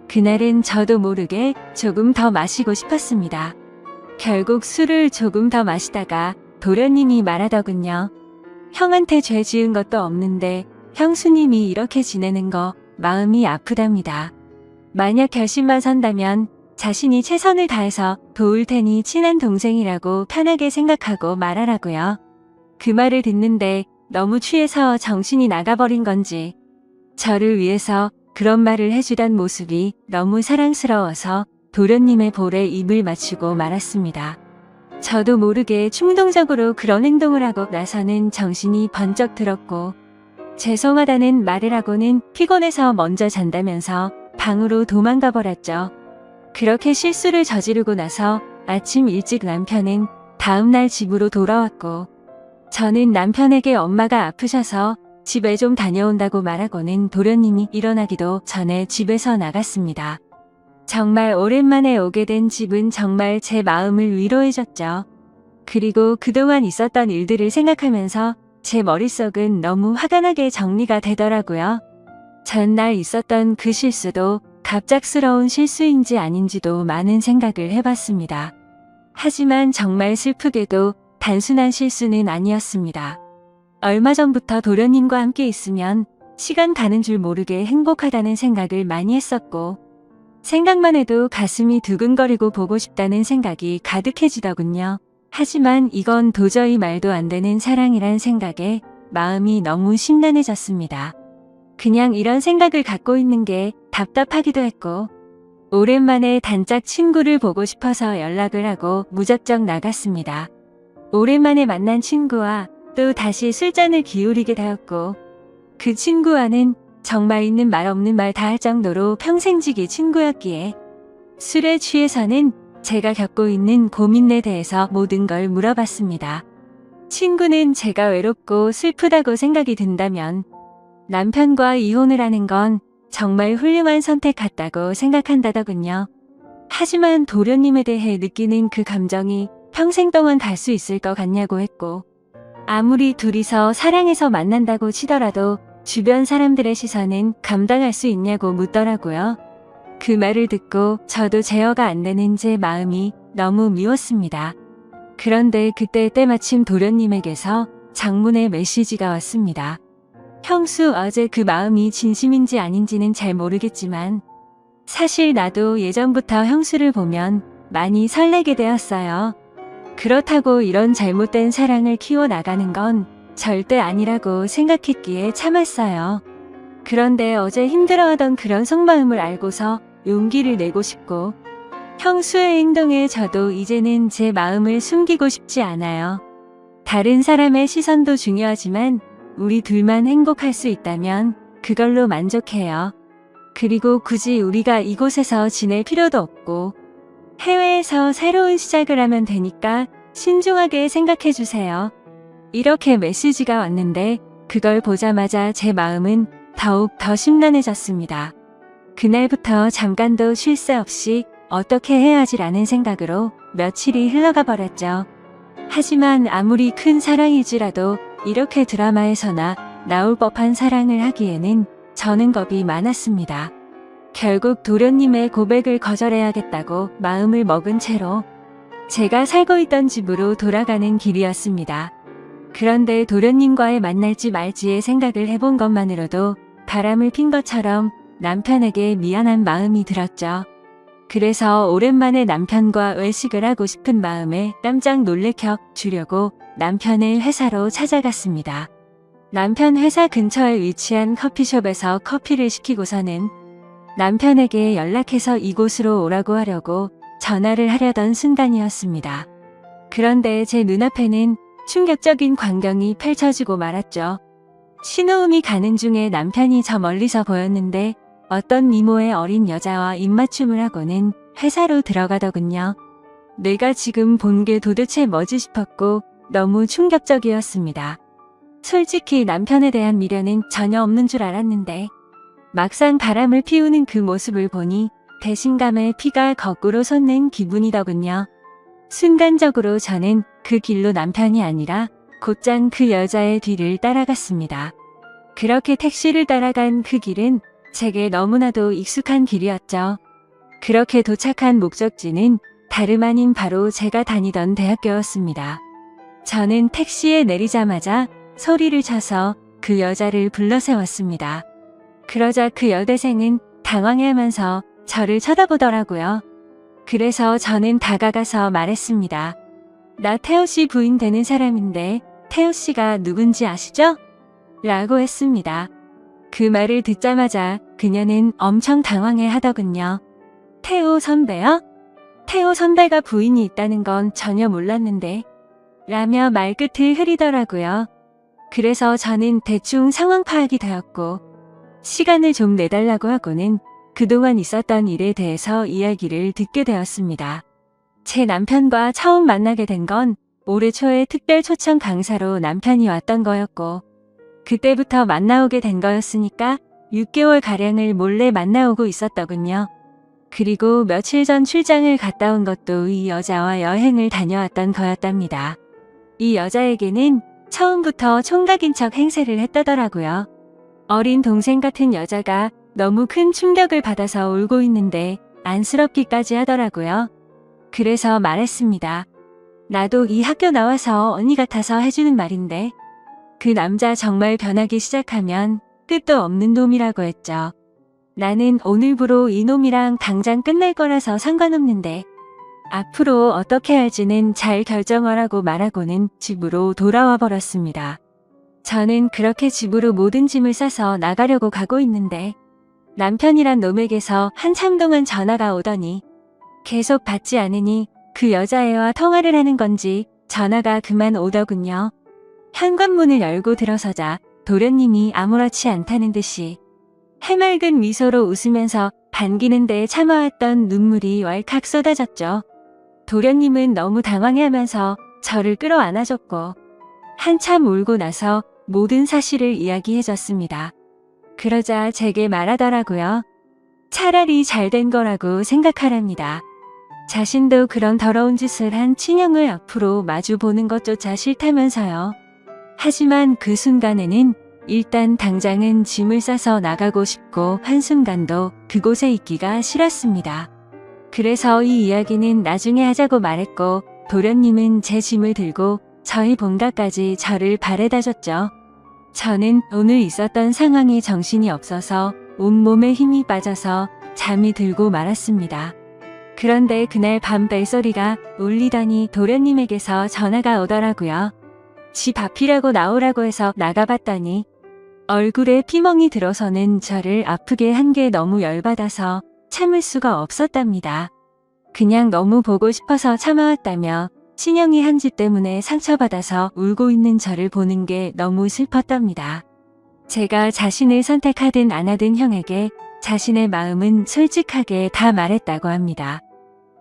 그날은 저도 모르게 조금 더 마시고 싶었습니다. 결국 술을 조금 더 마시다가 도련님이 말하더군요. 형한테 죄 지은 것도 없는데 형수님이 이렇게 지내는 거 마음이 아프답니다. 만약 결심만 선다면 자신이 최선을 다해서 도울 테니 친한 동생이라고 편하게 생각하고 말하라고요. 그 말을 듣는데 너무 취해서 정신이 나가버린 건지 저를 위해서 그런 말을 해주던 모습이 너무 사랑스러워서 도련님의 볼에 입을 맞추고 말았습니다. 저도 모르게 충동적으로 그런 행동을 하고 나서는 정신이 번쩍 들었고 죄송하다는 말을 하고는 피곤해서 먼저 잔다면서 방으로 도망가 버렸죠. 그렇게 실수를 저지르고 나서 아침 일찍 남편은 다음날 집으로 돌아왔고 저는 남편에게 엄마가 아프셔서 집에 좀 다녀온다고 말하고는 도련님이 일어나기도 전에 집에서 나갔습니다. 정말 오랜만에 오게 된 집은 정말 제 마음을 위로해줬죠. 그리고 그동안 있었던 일들을 생각하면서 제 머릿속은 너무 화가 나게 정리가 되더라고요. 전날 있었던 그 실수도 갑작스러운 실수인지 아닌지도 많은 생각을 해봤습니다. 하지만 정말 슬프게도 단순한 실수는 아니었습니다. 얼마 전부터 도련님과 함께 있으면 시간 가는 줄 모르게 행복하다는 생각을 많이 했었고 생각만 해도 가슴이 두근거리고 보고 싶다는 생각이 가득해지더군요. 하지만 이건 도저히 말도 안 되는 사랑이란 생각에 마음이 너무 심란해졌습니다. 그냥 이런 생각을 갖고 있는 게 답답하기도 했고 오랜만에 단짝 친구를 보고 싶어서 연락을 하고 무작정 나갔습니다. 오랜만에 만난 친구와 또 다시 술잔을 기울이게 되었고 그 친구와는 정말 있는 말 없는 말 다 할 정도로 평생지기 친구였기에 술에 취해서는 제가 겪고 있는 고민에 대해서 모든 걸 물어봤습니다. 친구는 제가 외롭고 슬프다고 생각이 든다면 남편과 이혼을 하는 건 정말 훌륭한 선택 같다고 생각한다더군요. 하지만 도련님에 대해 느끼는 그 감정이 평생 동안 갈 수 있을 것 같냐고 했고, 아무리 둘이서 사랑해서 만난다고 치더라도 주변 사람들의 시선은 감당할 수 있냐고 묻더라고요. 그 말을 듣고 저도 제어가 안 되는 제 마음이 너무 미웠습니다. 그런데 그때 때마침 도련님에게서 장문의 메시지가 왔습니다. 형수, 어제 그 마음이 진심인지 아닌지는 잘 모르겠지만 사실 나도 예전부터 형수를 보면 많이 설레게 되었어요. 그렇다고 이런 잘못된 사랑을 키워나가는 건 절대 아니라고 생각했기에 참았어요. 그런데 어제 힘들어하던 그런 속마음을 알고서 용기를 내고 싶고, 형수의 행동에 저도 이제는 제 마음을 숨기고 싶지 않아요. 다른 사람의 시선도 중요하지만 우리 둘만 행복할 수 있다면 그걸로 만족해요. 그리고 굳이 우리가 이곳에서 지낼 필요도 없고 해외에서 새로운 시작을 하면 되니까 신중하게 생각해 주세요. 이렇게 메시지가 왔는데 그걸 보자마자 제 마음은 더욱 더 심란해졌습니다. 그날부터 잠깐도 쉴 새 없이 어떻게 해야지라는 생각으로 며칠이 흘러가 버렸죠. 하지만 아무리 큰 사랑일지라도 이렇게 드라마에서나 나올 법한 사랑을 하기에는 저는 겁이 많았습니다. 결국 도련님의 고백을 거절해야겠다고 마음을 먹은 채로 제가 살고 있던 집으로 돌아가는 길이었습니다. 그런데 도련님과의 만날지 말지의 생각을 해본 것만으로도 바람을 핀 것처럼 남편에게 미안한 마음이 들었죠. 그래서 오랜만에 남편과 외식을 하고 싶은 마음에 깜짝 놀래켜 주려고 남편의 회사로 찾아갔습니다. 남편 회사 근처에 위치한 커피숍에서 커피를 시키고서는 남편에게 연락해서 이곳으로 오라고 하려고 전화를 하려던 순간이었습니다. 그런데 제 눈앞에는 충격적인 광경이 펼쳐지고 말았죠. 신호음이 가는 중에 남편이 저 멀리서 보였는데 어떤 미모의 어린 여자와 입맞춤을 하고는 회사로 들어가더군요. 내가 지금 본 게 도대체 뭐지 싶었고 너무 충격적이었습니다. 솔직히 남편에 대한 미련은 전혀 없는 줄 알았는데 막상 바람을 피우는 그 모습을 보니 배신감에 피가 거꾸로 솟는 기분이더군요. 순간적으로 저는 그 길로 남편이 아니라 곧장 그 여자의 뒤를 따라갔습니다. 그렇게 택시를 따라간 그 길은 제게 너무나도 익숙한 길이었죠. 그렇게 도착한 목적지는 다름 아닌 바로 제가 다니던 대학교였습니다. 저는 택시에 내리자마자 소리를 쳐서 그 여자를 불러 세웠습니다. 그러자 그 여대생은 당황해하면서 저를 쳐다보더라고요. 그래서 저는 다가가서 말했습니다. 나 태호 씨 부인 되는 사람인데 태호 씨가 누군지 아시죠? 라고 했습니다. 그 말을 듣자마자 그녀는 엄청 당황해 하더군요. 태호 선배요? 태호 선배가 부인이 있다는 건 전혀 몰랐는데 라며 말끝을 흐리더라고요. 그래서 저는 대충 상황 파악이 되었고 시간을 좀 내달라고 하고는 그동안 있었던 일에 대해서 이야기를 듣게 되었습니다. 제 남편과 처음 만나게 된 건 올해 초에 특별 초청 강사로 남편이 왔던 거였고 그때부터 만나오게 된 거였으니까 6개월가량을 몰래 만나오고 있었더군요. 그리고 며칠 전 출장을 갔다 온 것도 이 여자와 여행을 다녀왔던 거였답니다. 이 여자에게는 처음부터 총각인 척 행세를 했다더라고요. 어린 동생 같은 여자가 너무 큰 충격을 받아서 울고 있는데 안쓰럽기까지 하더라고요. 그래서 말했습니다. 나도 이 학교 나와서 언니 같아서 해주는 말인데 그 남자 정말 변하기 시작하면 끝도 없는 놈이라고 했죠. 나는 오늘부로 이 놈이랑 당장 끝낼 거라서 상관없는데 앞으로 어떻게 할지는 잘 결정하라고 말하고는 집으로 돌아와 버렸습니다. 저는 그렇게 집으로 모든 짐을 싸서 나가려고 가고 있는데 남편이란 놈에게서 한참 동안 전화가 오더니 계속 받지 않으니 그 여자애와 통화를 하는 건지 전화가 그만 오더군요. 현관문을 열고 들어서자 도련님이 아무렇지 않다는 듯이 해맑은 미소로 웃으면서 반기는 데 참아왔던 눈물이 왈칵 쏟아졌죠. 도련님은 너무 당황해하면서 저를 끌어안아줬고 한참 울고 나서 모든 사실을 이야기해줬습니다. 그러자 제게 말하더라고요. 차라리 잘된 거라고 생각하랍니다. 자신도 그런 더러운 짓을 한 친형을 앞으로 마주 보는 것조차 싫다면서요. 하지만 그 순간에는 일단 당장은 짐을 싸서 나가고 싶고 한순간도 그곳에 있기가 싫었습니다. 그래서 이 이야기는 나중에 하자고 말했고 도련님은 제 짐을 들고 저희 본가까지 저를 바래다 줬죠. 저는 오늘 있었던 상황에 정신이 없어서 온몸에 힘이 빠져서 잠이 들고 말았습니다. 그런데 그날 밤 벨소리가 울리더니 도련님에게서 전화가 오더라고요. 집 앞이라고 나오라고 해서 나가봤더니 얼굴에 피멍이 들어서는 저를 아프게 한 게 너무 열받아서 참을 수가 없었답니다. 그냥 너무 보고 싶어서 참아왔다며 친형이 한 짓 때문에 상처받아서 울고 있는 저를 보는 게 너무 슬펐답니다. 제가 자신을 선택하든 안 하든 형에게 자신의 마음은 솔직하게 다 말했다고 합니다.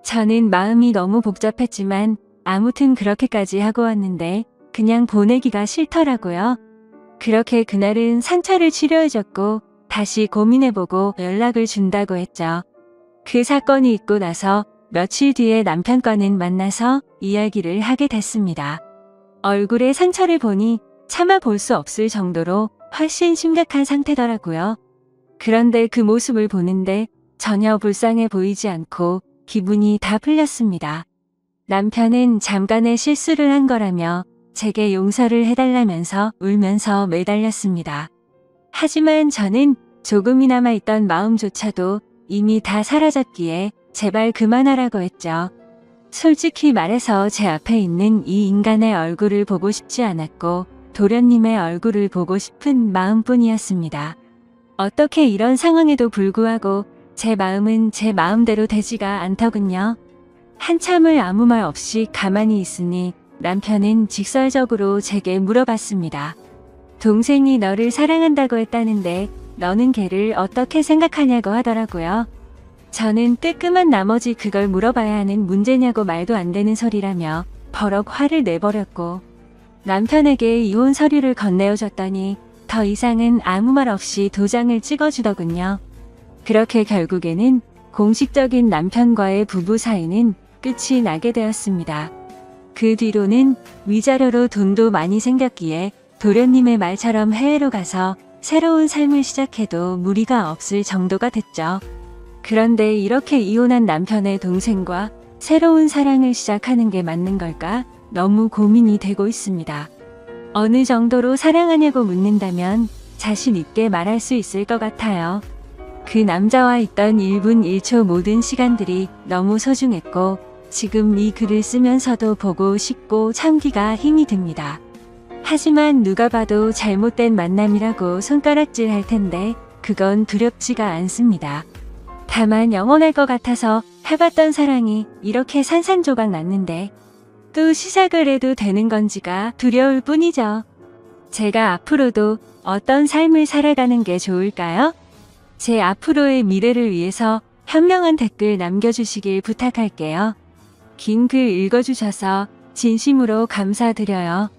저는 마음이 너무 복잡했지만 아무튼 그렇게까지 하고 왔는데 그냥 보내기가 싫더라고요. 그렇게 그날은 상처를 치료해줬고 다시 고민해보고 연락을 준다고 했죠. 그 사건이 있고 나서 며칠 뒤에 남편과는 만나서 이야기를 하게 됐습니다. 얼굴에 상처를 보니 참아볼 수 없을 정도로 훨씬 심각한 상태더라고요. 그런데 그 모습을 보는데 전혀 불쌍해 보이지 않고 기분이 다 풀렸습니다. 남편은 잠깐의 실수를 한 거라며 제게 용서를 해달라면서 울면서 매달렸습니다. 하지만 저는 조금이나마 있던 마음조차도 이미 다 사라졌기에 제발 그만하라고 했죠. 솔직히 말해서 제 앞에 있는 이 인간의 얼굴을 보고 싶지 않았고 도련님의 얼굴을 보고 싶은 마음뿐이었습니다. 어떻게 이런 상황에도 불구하고 제 마음은 제 마음대로 되지가 않더군요. 한참을 아무 말 없이 가만히 있으니 남편은 직설적으로 제게 물어봤습니다. 동생이 너를 사랑한다고 했다는데 너는 걔를 어떻게 생각하냐고 하더라고요. 저는 뜨끔한 나머지 그걸 물어봐야 하는 문제냐고 말도 안 되는 소리라며 버럭 화를 내버렸고 남편에게 이혼 서류를 건네어줬더니 더 이상은 아무 말 없이 도장을 찍어주더군요. 그렇게 결국에는 공식적인 남편과의 부부 사이는 끝이 나게 되었습니다. 그 뒤로는 위자료로 돈도 많이 생겼기에 도련님의 말처럼 해외로 가서 새로운 삶을 시작해도 무리가 없을 정도가 됐죠. 그런데 이렇게 이혼한 남편의 동생과 새로운 사랑을 시작하는 게 맞는 걸까? 너무 고민이 되고 있습니다. 어느 정도로 사랑하냐고 묻는다면 자신 있게 말할 수 있을 것 같아요. 그 남자와 있던 1분 1초 모든 시간들이 너무 소중했고 지금 이 글을 쓰면서도 보고 싶고 참기가 힘이 듭니다. 하지만 누가 봐도 잘못된 만남이라고 손가락질 할 텐데 그건 두렵지가 않습니다. 다만 영원할 것 같아서 해봤던 사랑이 이렇게 산산조각 났는데 또 시작을 해도 되는 건지가 두려울 뿐이죠. 제가 앞으로도 어떤 삶을 살아가는 게 좋을까요? 제 앞으로의 미래를 위해서 현명한 댓글 남겨주시길 부탁할게요. 긴 글 읽어주셔서 진심으로 감사드려요.